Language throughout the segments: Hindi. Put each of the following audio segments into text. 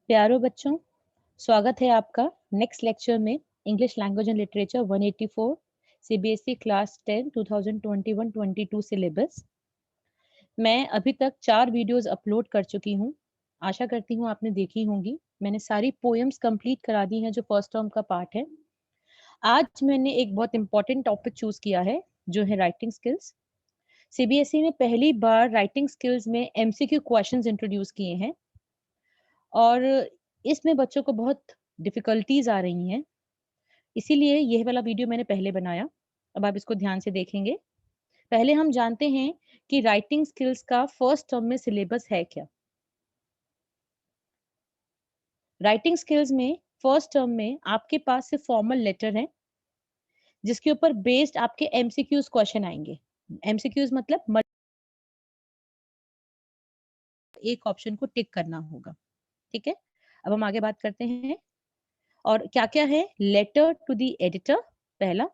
प्यारो बच्चों, स्वागत है आपका नेक्स्ट लेक्चर में English language and literature 184 CBSE class 10 2021-22 syllabus. मैं अभी तक 4 वीडियोस अपलोड कर चुकी हूँ। आशा करती हूँ आपने देखी होंगी। मैंने सारी पोएम्स कंप्लीट करा दी हैं जो फर्स्ट टर्म का पार्ट है। आज मैंने एक बहुत इंपॉर्टेंट टॉपिक चूज किया है जो है राइटिंग स्किल्स। सीबीएसई ने पहली बार राइटिंग स्किल्स में एमसीक्यू क्वेश्चंस इंट्रोड्यूस किए हैं और इसमें बच्चों को बहुत डिफिकल्टीज आ रही हैं। इसीलिए यह वाला वीडियो मैंने पहले बनाया। अब आप इसको ध्यान से देखेंगे। पहले हम जानते हैं कि राइटिंग स्किल्स का फर्स्ट टर्म में सिलेबस है क्या। राइटिंग स्किल्स में फर्स्ट टर्म में आपके पास सिर्फ फॉर्मल लेटर है जिसके ऊपर बेस्ड आपके एमसीक्यूज क्वेश्चन आएंगे। एमसीक्यूज मतलब एक ऑप्शन को टिक करना होगा। ठीक है, अब हम आगे बात करते हैं। और क्या क्या है? लेटर टू द एडिटर पहला।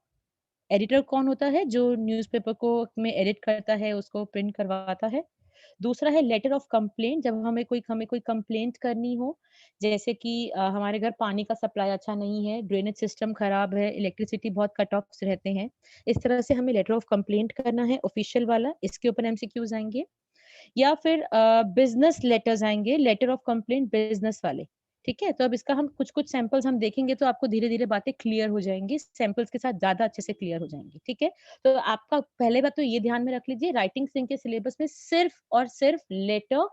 एडिटर कौन होता है? जो न्यूज़पेपर को में एडिट करता है, उसको प्रिंट करवाता है। दूसरा है लेटर ऑफ कंप्लेंट, जब हमें कोई कंप्लेंट करनी हो, जैसे कि हमारे घर पानी का सप्लाई अच्छा नहीं है, ड्रेनेज सिस्टम खराब है, इलेक्ट्रिसिटी बहुत कट ऑफ्स रहते हैं। इस तरह से हमें लेटर ऑफ कंप्लेंट करना है ऑफिशियल वाला, इसके ऊपर एमसीक्यूज आएँगे। या फिर बिज़नेस लेटर्स आएँगे, लेटर ऑफ कंप्लेंट बिज़नेस वाले। ठीक है? तो अब इसका हम कुछ-कुछ सैंपल्स हम देखेंगे तो आपको धीरे-धीरे बातें क्लियर हो जाएँगी, सैंपल्स के साथ ज़्यादा अच्छे से क्लियर हो जाएँगी, ठीक है? तो आपका पहले बात तो ये ध्यान में रख लीजिए, राइटिंग सिंक के सिलेबस में सिर्फ़ और सिर्फ़ लेटर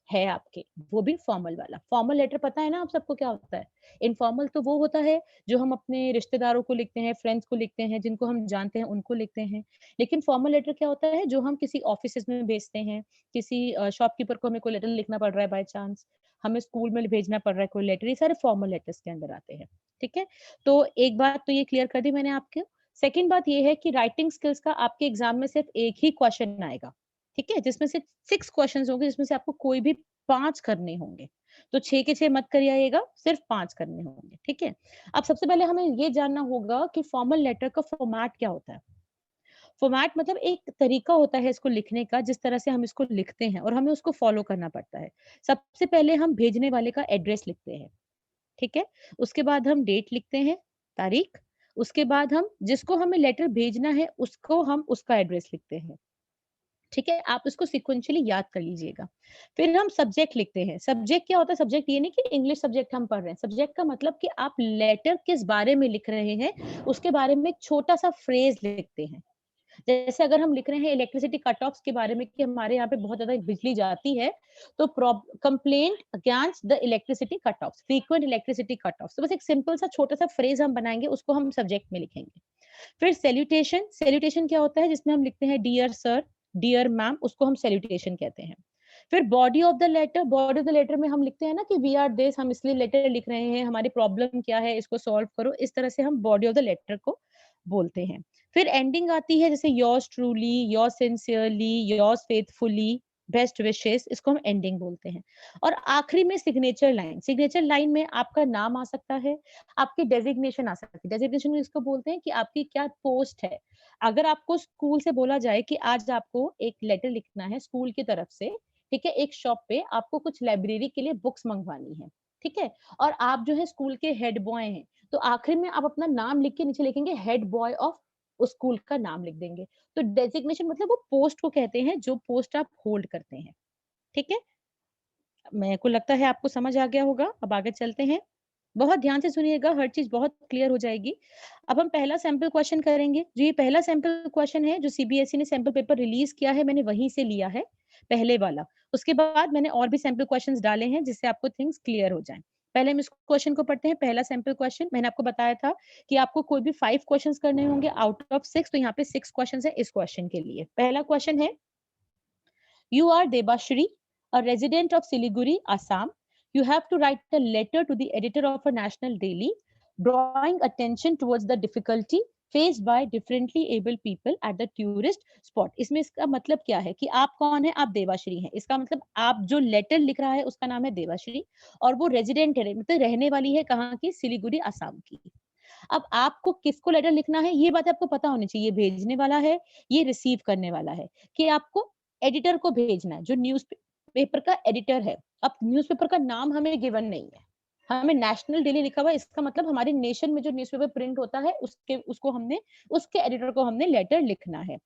है आपके, वो भी फॉर्मल वाला। फॉर्मल लेटर पता है ना आप सबको क्या होता है? इनफॉर्मल तो वो होता है जो हम अपने रिश्तेदारों को लिखते हैं, फ्रेंड्स को लिखते हैं, जिनको हम जानते हैं उनको लिखते हैं। लेकिन फॉर्मल लेटर क्या होता है जो हम किसी ऑफिसेज़ में भेजते हैं, किसी शॉपकीपर को हमें कोई लेटर लिखना पड़ रहा है बाय चांस, हमें स्कूल में भेजना पड़ रहा है कोई लेटर, ये सारे फॉर्मल लेटर्स के अंदर आते हैं। ठीक है? तो एक बात तो ये क्लियर कर दी मैंने आपको। सेकंड बात ये है कि राइटिंग स्किल्स का आपके एग्ज़ाम में सिर्फ एक ही क्वेश्चन आएगा। ठीक है? जिसमें से 6 क्वेश्चन्स होंगे, जिसमें से आपको कोई भी 5 करने होंगे। तो 6 के 6 मत करिएगा, सिर्फ 5 करने होंगे, ठीक है? अब सबसे पहले हमें ये जानना होगा कि फॉर्मल लेटर का फॉर्मेट क्या होता है? फॉर्मेट मतलब एक तरीका होता है इसको लिखने का, जिस तरह से हम इसको लिखते हैं और हमें उसको फ़ॉलो करना पड़ता है। सबसे पहले हम भेजने वाले का एड्रेस लिखते हैं, ठीक है? उसके बाद हम डेट लिखते हैं, तारीख। उसके बाद हम जिसको हमें लेटर भेजना है, उसको हम उसका एड्रेस लिखते हैं। ठीक है? आप इसको सीक्वेंशियली याद कर लीजिएगा। फिर हम सब्जेक्ट लिखते हैं। सब्जेक्ट क्या होता है? सब्जेक्ट ये नहीं कि इंग्लिश सब्जेक्ट हम पढ़ रहे हैं। सब्जेक्ट का मतलब कि आप लेटर किस बारे में लिख रहे हैं, उसके बारे में एक छोटा-सा फ्रेज़ लिखते हैं। जैसे अगर हम लिख रहे हैं इलेक्ट्रिसिटी कट ऑफ्स के बारे में कि हमारे यहाँ पे बहुत ज़्यादा बिजली जाती है, तो complaint against the electricity cut offs, frequent electricity cut offs. तो बस एक सिंपल सा छोटा-सा फ्रेज़ हम बनाएँगे, उसको हम सब्जेक्ट में लिखेंगे। फिर सैल्यूटेशन, सैल्यूटेशन क्या होता है? जिसमें हम लिखते हैं डियर सर, डियर मैम, उसको हम सैल्यूटेशन कहते हैं। फिर body of the letter, body of the letter में हम लिखते हैं ना कि वी आर दिस, हम इसलिए लेटर लिख रहे हैं, हमारी प्रॉब्लम क्या है, इसको सॉल्व करो। इस तरह से हम बॉडी ऑफ द लेटर को बोलते हैं। फिर एंडिंग आती है जैसे yours truly, yours sincerely, yours faithfully, best wishes, इसको हम एंडिंग बोलते हैं। और आखिरी में सिग्नेचर लाइन, सिग्नेचर लाइन में आपका नाम आ सकता है, आपकी डेजिग्नेशन आ सकती है। डेजिग्नेशन इसको बोलते हैं कि आपकी क्या पोस्ट है। अगर आपको स्कूल से बोला जाए कि आज आपको एक लेटर लिखना है स्कूल की तरफ से, ठीक है, एक शॉप पे आपको कुछ लाइब्रेरी के लिए बुक्स मंगवानी है, ठीक है, और आप जो है स्कूल के हेड बॉय हैं, तो आखिर में आप अपना नाम लिख के नीचे लिखेंगे हेड बॉय ऑफ, उस स्कूल का नाम लिख देंगे। तो डेजिग्नेशन मतलब वो पोस्ट को कहते हैं जो पोस्ट आप होल्ड करते हैं, ठीक है? मेरे को लगता है आपको समझ आ गया होगा। अब आगे चलते हैं। बहुत ध्यान से सुनिएगा, हर चीज़ बहुत क्लियर हो जाएगी। अब हम पहला सैंपल क्वेश्चन करेंगे। जो ये पहला सैंपल क्वेश्चन है, जो सीबीएसई ने सैंपल पेपर रिलीज़ किया है, मैंने वहीं से लिया है, पहले वाला। उसके बाद मैंने और भी सैंपल क्वेश्चन्स डाले हैं, जिससे आपको थिंग्स क्लियर हो जाएँ। पहले हम इस क्वेश्चन को पढ़ते हैं, पहला सैंपल क्वेश्चन। मैंने आपको बताया था कि आपको कोई भी 5 क्वेश्चन्स करने होंगे आउट ऑफ 6, तो यहाँ पे 6 क्वेश्चन्स हैं इस क्वेश्चन के लिए। पहला क्वेश्चन है, You are Debashri, a resident of Siliguri, Assam. You have to write a letter to the editor of a national daily, drawing attention towards the difficulty faced by differently able people at the tourist spot. इसमें इसका मतलब क्या है कि आप कौन है? आप देवाश्री हैं। इसका मतलब आप जो लेटर लिख रहा है उसका नाम है देवाश्री और वो रेजिडेंट है, मतलब रहने वाली है कहाँ की? सिलीगुड़ी, असम की। अब आपको किसको लेटर लिखना है ये बात आपको पता होनी चाहिए, ये भेजने वाला है, ये रिसीव करने वाला है, कि आपको एडिटर को भेजना है, जो न्यूज़ पेपर का एडिटर है। अब न्यूज़पेपर का नाम हमें गिवन नहीं है। हमें नेशनल डेली लिखा हुआ है, इसका मतलब हमारे नेशन में जो न्यूज़पेपर प्रिंट होता है उसके एडिटर को हमने लेटर लिखना है।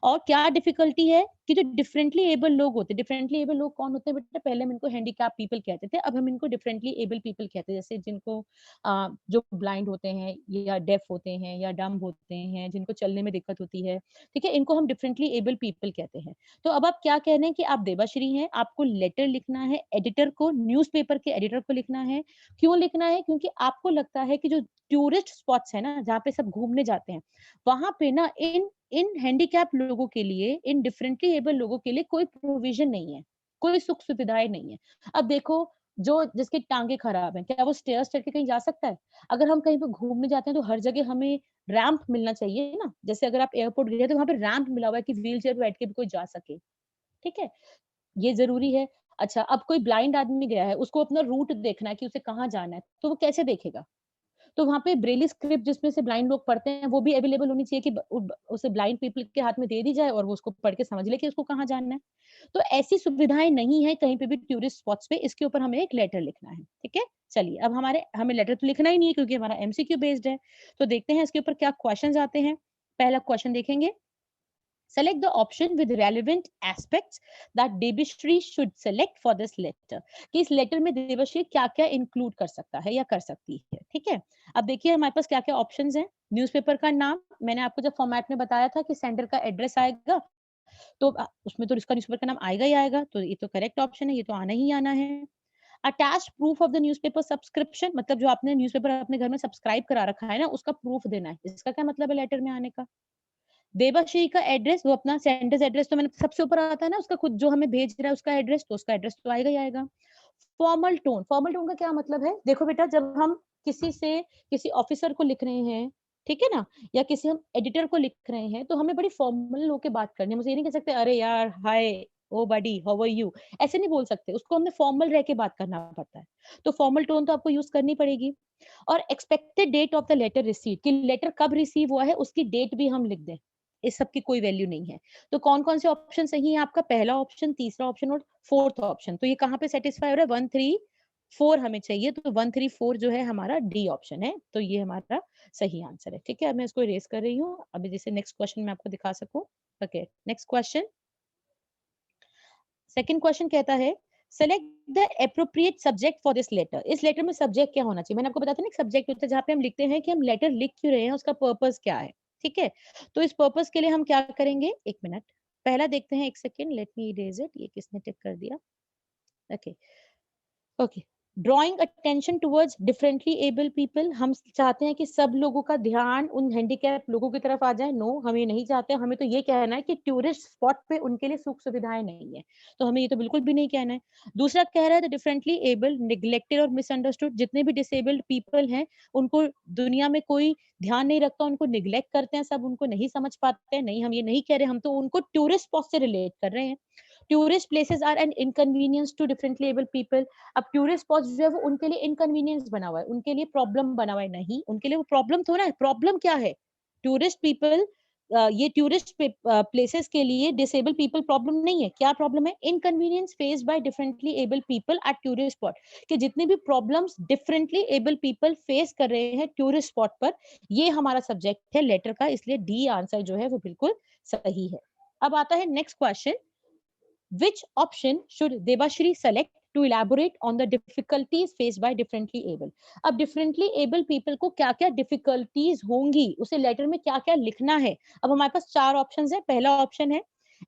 और क्या डिफिकल्टी है कि जो डिफरेंटली एबल लोग होते हैं, डिफरेंटली एबल लोग कौन होते हैं बेटा? पहले हम इनको हैंडीकैप पीपल कहते थे, अब हम इनको डिफरेंटली एबल पीपल कहते हैं। जैसे जिनको जो ब्लाइंड होते हैं या डेफ होते हैं या डम्ब होते हैं, जिनको चलने में दिक्कत होती है, ठीक है? इनको हम डिफरेंटली एबल पीपल कहते हैं। तो अब आप क्या कह रहे हैं कि आप देवाश्री हैं, आपको लेटर लिखना है एडिटर को, न्यूज़पेपर के एडिटर को लिखना है। क्यों लिखना है? क्योंकि आपको लगता है कि जो टूरिस्ट स्पॉट्स है ना, जहाँ पे सब घूमने जाते हैं, वहाँ पे ना इन इन हैंडीकैप लोगों के लिए, इन डिफरेंटली एबल लोगों के लिए कोई प्रोविज़न नहीं है, कोई सुख-सुविधाएँ नहीं है। अब देखो, जो जिसकी टाँगें खराब हैं, क्या वो स्टेयर्स चढ़ के कहीं जा सकता है? अगर हम कहीं पे घूमने जाते हैं तो हर जगह हमें रैंप मिलना चाहिए ना। जैसे अगर आप एयरपोर्ट गए तो वहाँ पे रैंप मिला हुआ है कि व्हीलचेयर पे बैठ के भी कोई जा सके, ठीक है? ये ज़रूरी है। अच्छा, अब कोई ब्लाइंड आदमी गया है, उसको अपना रूट देखना है कि उसे कहाँ जाना है, तो वो कैसे देखेगा? तो वहाँ पे ब्रेली स्क्रिप्ट जिसमें से ब्लाइंड लोग पढ़ते हैं, वो भी अवेलेबल होनी चाहिए कि उसे ब्लाइंड पीपल के हाथ में दे दी जाए और वो उसको पढ़ के समझ ले कि उसको कहाँ जाना है। तो ऐसी सुविधाएँ नहीं है कहीं पे भी टूरिस्ट स्पॉट्स पे, इसके ऊपर हमें एक लेटर लिखना है, ठीक है? चलिए, अब हमें लेटर तो लिखना ही नहीं है क्योंकि हमारा एमसीक्यू बेस्ड है। तो देखते हैं इसके ऊपर क्या क्वेश्चन्स आते हैं। पहला क्वेश्चन देखेंगे, select the option with relevant aspects that Debashri should select for this letter। कि इस लेटर में देवश्री क्या-क्या इंक्लूड कर सकता है या कर सकती है, ठीक है? अब देखिए हमारे पास क्या-क्या ऑप्शंस हैं। न्यूज़पेपर का नाम, मैंने आपको जब फॉर्मेट में बताया था कि सेंडर का एड्रेस आएगा, तो उसमें तो इसका न्यूज़पेपर का नाम आएगा ही आएगा, तो ये तो करेक्ट ऑप्शन है, ये तो आना ही आना है। Attached proof of the newspaper subscription, मतलब जो आपने न्यूज़पेपर अपने घर में सब्सक्राइब करा रखा है ना, उसका प्रूफ देना है। इसका क्या मतलब है लेटर में आने का? देवाश्री का एड्रेस, वो अपना सेंडर्स एड्रेस तो मैंने सबसे ऊपर आता है ना, उसका खुद जो हमें भेज रहा है उसका एड्रेस, तो उसका एड्रेस तो आएगा ही आएगा। फॉर्मल टोन का क्या मतलब है? देखो बेटा, जब हम किसी ऑफिसर को लिख रहे हैं, ठीक है ना? या किसी हम एडिटर को लिख रहे हैं, तो हमें बड़ी फॉर्मल होके बात करनी है। हम उसे ये नहीं कह सकते, "अरे यार, हाय, ओ बडी, हाउ आर यू?" ऐसे नहीं बोल सकते। उसको हमने फॉर्मल रह के बात करना पड़ता है। तो फॉर्मल टोन तो आपको यूज़ करनी पड़ेगी। और expected date of the letter received, कि लेटर कब रिसीव हुआ है, उसकी डेट भी हम लिख दें। इस सब की कोई वैल्यू नहीं है। तो कौन-कौन से ऑप्शन सही है आपका? पहला ऑप्शन, तीसरा ऑप्शन और फोर्थ ऑप्शन। तो ये कहाँ पे सैटिस्फाई हो रहा है? 1, 3, 4 हमें चाहिए, तो 1, 3, 4 जो है हमारा डी ऑप्शन है। तो ये हमारा सही आंसर है। ठीक है? अब मैं इसको इरेज़ कर रही हूँ। अभी जैसे नेक्स्ट क्वेश्चन मैं आपको दिखा सकूँ। Okay, next question. Second question कहता है, select the appropriate subject for this letter. इस लेटर में सब्जेक्ट क्या होना चाहिए? मैंने आपको बताया था ना, एक सब्जेक्ट होता है जहाँ पे हम लिखते हैं कि हम लेटर लिख क्यों रहे हैं, उसका पर्पस क्या है। ठीक है? तो इस पर्पस के लिए हम क्या करेंगे? 1 मिनट। पहला देखते हैं, 1 second, let me erase it. ये किसने टिक कर दिया? Okay. Okay, drawing attention towards differently able people. हम चाहते हैं कि सब लोगों का ध्यान उन हैंडीकैप लोगों की तरफ आ जाए। नो, हम ये नहीं चाहते। हमें तो ये कहना है कि टूरिस्ट स्पॉट पे उनके लिए सुख सुविधाएं नहीं है, तो हमें ये तो बिल्कुल भी नहीं कहना है। दूसरा कह रहा है द डिफरेंटली एबल, निग्लेक्टेड और मिसअंडरस्टूड। जितने भी डिसेबल्ड पीपल हैं, उनको दुनिया में कोई ध्यान नहीं रखता, उनको निग्लेक्ट करते हैं, सब उनको नहीं समझ पाते हैं। नहीं, हम ये नहीं कह रहे, हम तो उनको टूरिस्ट स्पॉट से रिलेट कर रहे हैं। Tourist places are an inconvenience to differently able people. अब टूरिस्ट स्पॉट्स जो है वो उनके लिए इनकन्वीनियंस बना हुआ है, उनके लिए प्रॉब्लम बना हुआ है। नहीं, उनके लिए वो प्रॉब्लम थोड़ा है। प्रॉब्लम क्या है? टूरिस्ट पीपल, ये टूरिस्ट प्लेसेस के लिए डिसेबल पीपल प्रॉब्लम नहीं है। क्या प्रॉब्लम है? Inconvenience faced by differently able people at tourist spot. कि जितने भी problems differently able people face कर रहे हैं टूरिस्ट स्पॉट पर, ये हमारा सब्जेक्ट है लेटर का, इसलिए डी आंसर जो है वो बिल्कुल सही है। अब आता है next question, which option should Debashri select to elaborate on the difficulties faced by differently able? अब differently able people को क्या-क्या difficulties होंगी, उसे लेटर में क्या-क्या लिखना है। अब हमारे पास 4 ऑप्शंस हैं। पहला ऑप्शन है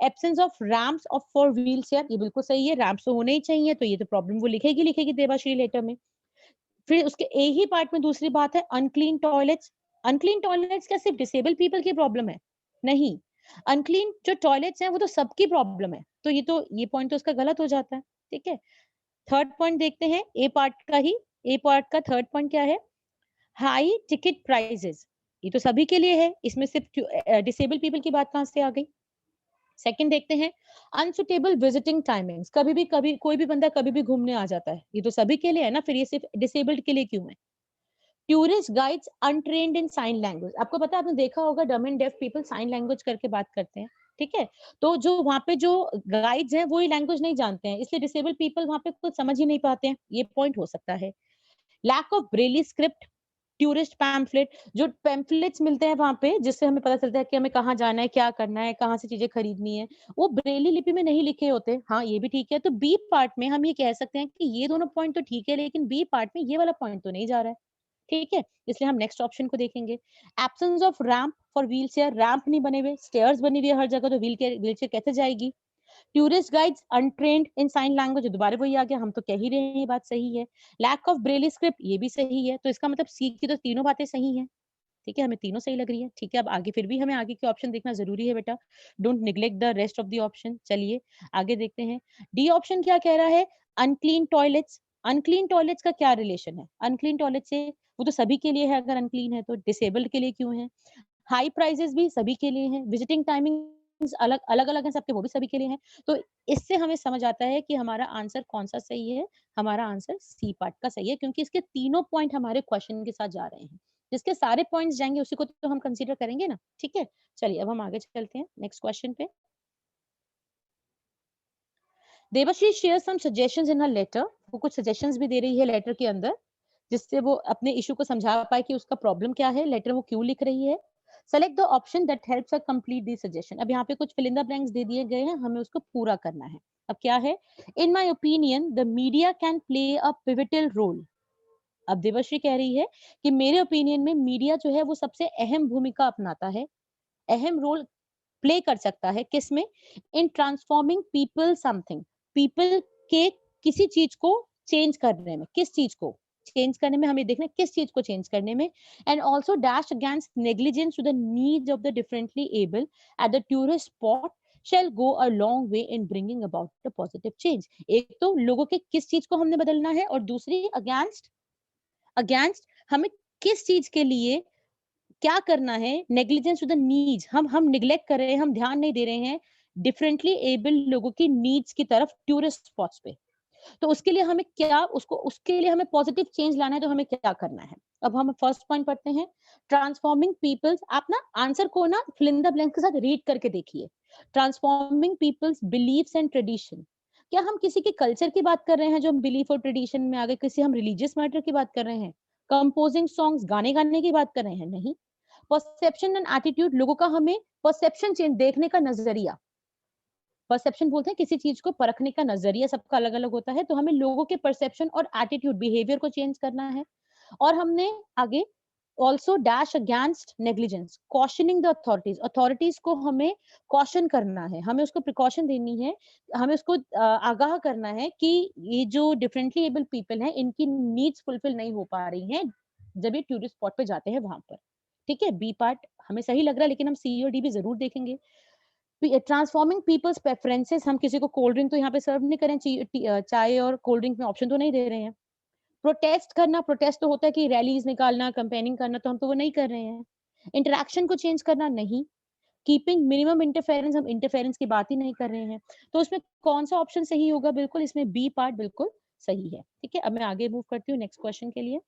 absence of ramps of for wheel chair. ये बिल्कुल सही है, रैम्प्स तो होने ही चाहिए, तो ये तो प्रॉब्लम वो लिखेगी देवाश्री लेटर में। फिर उसके ए ही पार्ट में दूसरी बात है अनक्लीन टॉयलेट्स। अनक्लीन टॉयलेट्स क्या सिर्फ डिसेबल पीपल की प्रॉब्लम है? नहीं, अनक्लीन जो टॉयलेट्स हैं वो तो सबकी प्रॉब्लम है। तो ये पॉइंट तो उसका गलत हो जाता है। ठीक है? थर्ड पॉइंट देखते हैं ए पार्ट का ही। ए पार्ट का थर्ड पॉइंट क्या है? High ticket prices. ये तो सभी के लिए है, इसमें सिर्फ डिसेबल पीपल की बात कहाँ से आ गई? सेकंड देखते हैं अनसुटेबल विजिटिंग टाइमिंग्स। कभी कोई भी बंदा कभी भी घूमने आ जाता है, ये तो सभी के लिए है ना, फिर ये सिर्फ डिसेबल्ड के लिए क्यों है? Tourist guides untrained in sign language. आपको पता है, आपने देखा होगा dumb and deaf people sign language करके बात करते हैं। ठीक है? तो जो वहाँ पे जो गाइड्स हैं, वो ही लैंग्वेज नहीं जानते हैं, इसलिए डिसेबल्ड पीपल वहाँ पे कुछ समझ ही नहीं पाते हैं, ये पॉइंट हो सकता है। Lack of Braille script, tourist pamphlet, जो पैम्फलेट्स मिलते हैं वहाँ पे, जिससे हमें पता चलता है कि हमें कहाँ जाना है, क्या करना है, कहाँ से चीज़ें खरीदनी है, वो ब्रेली लिपि में नहीं लिखे होते। हाँ, ये भी ठीक है। तो बी पार्ट में हम ये कह सकते हैं कि ये दोनों पॉइंट तो ठीक है, लेकिन बी पार्ट में ये वाला पॉइंट तो नहीं जा रहा है। ठीक है? इसलिए हम नेक्स्ट ऑप्शन को देखेंगे। Absence off ramp for wheelchair, ramp नहीं बने हुए, स्टेयर्स बनी हुई है हर जगह, तो व्हीलचेयर कैसे जाएगी? Tourist guides untrained in sign language, दोबारा वही आ गया, हम तो कह ही रहे हैं ये बात सही है। लैक ऑफ ब्रेली स्क्रिप्ट, ये भी सही है। तो इसका मतलब सी की तो तीनों बातें सही हैं। ठीक है, हमें तीनों सही लग रही है। ठीक है, अब आगे फिर भी हमें आगे के ऑप्शन देखना ज़रूरी है बेटा। Don't neglect the rest of the option. चलिए आगे देखते हैं। डी ऑप्शन क्या कह रहा है? Unclean toilets. अनक्लीन टॉयलेट्स का क्या रिलेशन है? अनक्लीन टॉयलेट से वो तो सभी के लिए है, अगर अनक्लीन है तो डिसेबल्ड के लिए क्यों है? हाई प्राइसेस भी सभी के लिए हैं, विजिटिंग टाइमिंग्स अलग-अलग हैं सबके, वो भी सभी के लिए हैं। तो इससे हमें समझ आता है कि हमारा आंसर कौन-सा सही है। हमारा आंसर सी पार्ट का सही है, क्योंकि इसके तीनों पॉइंट हमारे क्वेश्चन के साथ जा रहे हैं। जिसके सारे पॉइंट्स जाएँगे उसी को तो हम कंसीडर करेंगे ना, ठीक है? चलिए अब हम आगे चलते हैं नेक्स्ट क्वेश्चन पे। Devashree shares some suggestions in her letter. वो कुछ सजेशंस भी दे रही है लेटर के अंदर, जिससे वो अपने इश्यू को समझा पाए कि उसका प्रॉब्लम क्या है, लेटर वो क्यों लिख रही है। Select the option that helps a complete the suggestion. अब यहाँ पे कुछ फिल इन द ब्लैंक्स दे दिए गए हैं, हमें उसको पूरा करना है। अब क्या है? In my opinion the media can play a pivotal role. अब देवश्री कह रही है कि मेरे ओपिनियन में मीडिया जो है वो सबसे अहम भूमिका अपनाता है, अहम रोल प्ले कर सकता है किसमें? इन ट्रांसफॉर्मिंग पीपल समथिंग, पीपल के किसी चीज को चेंज करने में, किस चीज को चेंज करने में, हमें देखना है किस चीज को चेंज करने में। And also dash against negligence to the needs of the differently able at the tourist spot shall go a long way in bringing about the positive change। एक तो लोगों के किस चीज को हमने बदलना है, और दूसरी अगेंस्ट, अगेंस्ट हमें किस चीज के लिए क्या करना है। नेग्लिजेंस टू द नीड्स, हम निग्लेक्ट कर रहे हैं, हम ध्यान नहीं दे रहे हैं डिफरेंटली एबल लोगों की नीड्स की तरफ टूरिस्ट स्पॉट्स पे। तो उसके लिए हमें क्या, उसको उसके लिए हमें पॉजिटिव चेंज लाना है, तो हमें क्या करना है? अब हम फर्स्ट पॉइंट पढ़ते हैं। ट्रांसफॉर्मिंग पीपल्स, आप ना आंसर को ना फिल इन द ब्लैंक के साथ रीड करके देखिए। Transforming people's believes and tradition, क्या हम किसी के कल्चर की बात कर रहे हैं जो हम बिलीफ और ट्रेडिशन में आ गए? किसी हम रिलीजियस मैटर की बात कर रहे हैं? कंपोजिंग सॉन्ग्स, गाने गाने की बात कर रहे हैं? नहीं। परसेप्शन एंड एटीट्यूड, लोगों का हमें परसेप्शन चेंज, देखने का नजरिया, परसेप्शन बोलते हैं किसी चीज को परखने का नजरिया सबका अलग अलग होता है, तो हमें लोगों के परसेप्शन और एटीट्यूड, बिहेवियर को चेंज करना है। और हमने आगे also dash against negligence, कॉशनिंग the authorities, authorities को हमें कॉशन करना है, हमें उसको प्रिकॉशन देनी है, हमें उसको आगाह करना है कि ये जो डिफरेंटली एबल पीपल हैं, इनकी नीड्स फुलफिल नहीं हो पा रही हैं जब ये टूरिस्ट स्पॉट पे जाते हैं वहां पर। ठीक है, बी पार्ट हमें सही लग रहा है, लेकिन हम सी और डी भी जरूर देखेंगे। ट्रांसफॉर्मिंग पीपल्स प्रेफरेंसेस, हम किसी को कोल्ड ड्रिंक तो यहाँ पे सर्व नहीं करें, चाय और कोल्ड ड्रिंक में ऑप्शन तो नहीं दे रहे हैं। प्रोटेस्ट करना, प्रोटेस्ट तो होता है कि रैलीज निकालना, कैंपेनिंग करना, तो हम तो वो नहीं कर रहे हैं। इंटरैक्शन को चेंज करना, नहीं। कीपिंग मिनिमम इंटरफेरेंस, हम इंटरफेरेंस की बात ही नहीं कर रहे हैं। तो इसमें कौन सा ऑप्शन सही होगा? बिल्कुल इसमें बी पार्ट बिल्कुल सही है। ठीक है, अब मैं आगे मूव करती हूँ नेक्स्ट क्वेश्चन के लिए।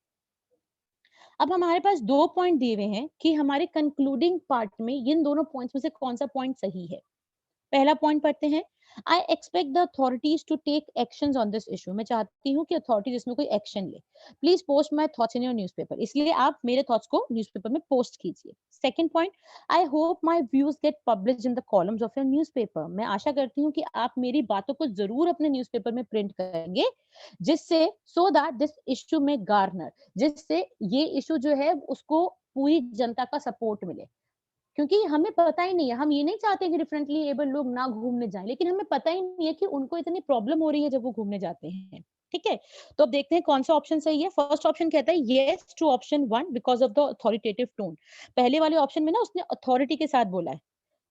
अब हमारे पास 2 पॉइंट दिए हुए हैं कि हमारे कंक्लूडिंग पार्ट में इन दोनों पॉइंट्स में से कौन सा पॉइंट सही है। पहला पॉइंट पढ़ते हैं। I expect the authorities to take actions on this issue, मैं चाहती हूँ कि अथॉरिटीज इसमें कोई एक्शन ले। Please post my thoughts in your newspaper, इसलिए आप मेरे थॉट्स को न्यूज़पेपर में पोस्ट कीजिए। Second point, I hope my views get published in the columns of your newspaper, मैं आशा करती हूँ कि आप मेरी बातों को जरूर अपने न्यूज़पेपर में प्रिंट करेंगे, जिससे सो दैट दिस इशू में गार्नर, जिससे ये इशू जो है उसको पूरी जनता का सपोर्ट मिले। क्योंकि हमें पता ही नहीं है, हम ये नहीं चाहते कि डिफरेंटली एबल लोग ना घूमने जाएं, लेकिन हमें पता ही नहीं है कि उनको इतनी प्रॉब्लम हो रही है जब वो घूमने जाते हैं। ठीक है, तो अब देखते हैं कौन सा ऑप्शन सही है। फर्स्ट ऑप्शन कहता है yes to option one because of the authoritative tone. पहले वाले ऑप्शन में ना उसने अथॉरिटी के साथ बोला है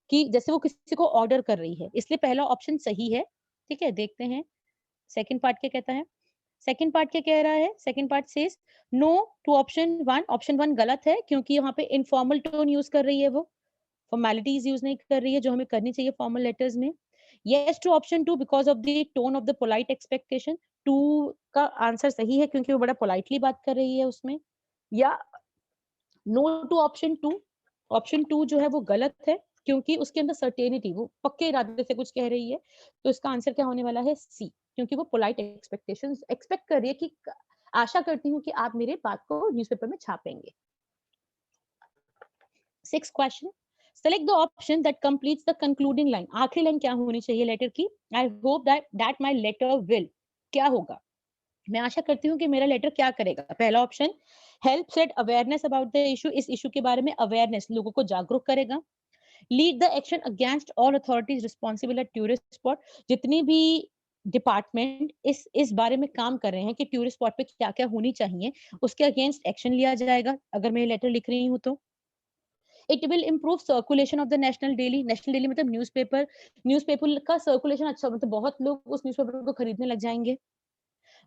कि जैसे वो किसी को ऑर्डर कर रही है, इसलिए पहला ऑप्शन सही है। ठीक है, देखते हैं सेकंड पार्ट क्या कहता है। सेकंड पार्ट क्या कह रहा है? Second part says no to option one, option one गलत है क्योंकि यहाँ पे इनफॉर्मल टोन यूज कर रही है, वो फॉर्मेलिटीज यूज नहीं कर रही है जो हमें करनी चाहिए फॉर्मल लेटर्स में। Yes to option two because of the tone of the polite expectation, two का आंसर सही है क्योंकि वो बड़ा पोलाइटली बात कर रही है उसमें। या no to option two, option two जो है वो गलत है क्योंकि उसके अंदर सर्टेनिटी, वो पक्के इरादे से कुछ कह रही है, तो इसका आंसर क्या होने वाला है? सी, क्योंकि वो पोलाइट एक्सपेक्टेशंस एक्सपेक्ट कर रही है कि आशा करती हूँ कि आप मेरे बात को न्यूज़पेपर में छापेंगे। 6th question, select the option that completes the concluding line. आखिरी लाइन क्या होनी चाहिए लेटर की? I hope that my letter will, क्या होगा? मैं आशा करती हूँ कि मेरा लेटर क्या करेगा? पहला option, help set awareness about the issue, इस इश्यू के बारे में अवेयरनेस, लोगों को जागरूक करेगा। Lead the action against all authorities responsible at tourist spot, जितनी भी डिपार्टमेंट इस बारे में काम कर रहे हैं कि टूरिस्ट स्पॉट पे क्या क्या होनी चाहिए, उसके अगेंस्ट एक्शन लिया जाएगा अगर मैं ये लेटर लिख रही हूँ तो। It will improve circulation of the national daily, national daily मतलब न्यूज़पेपर, न्यूज़पेपर का सर्कुलेशन अच्छा, मतलब बहुत लोग उस न्यूज़पेपर को खरीदने लग जाएंगे।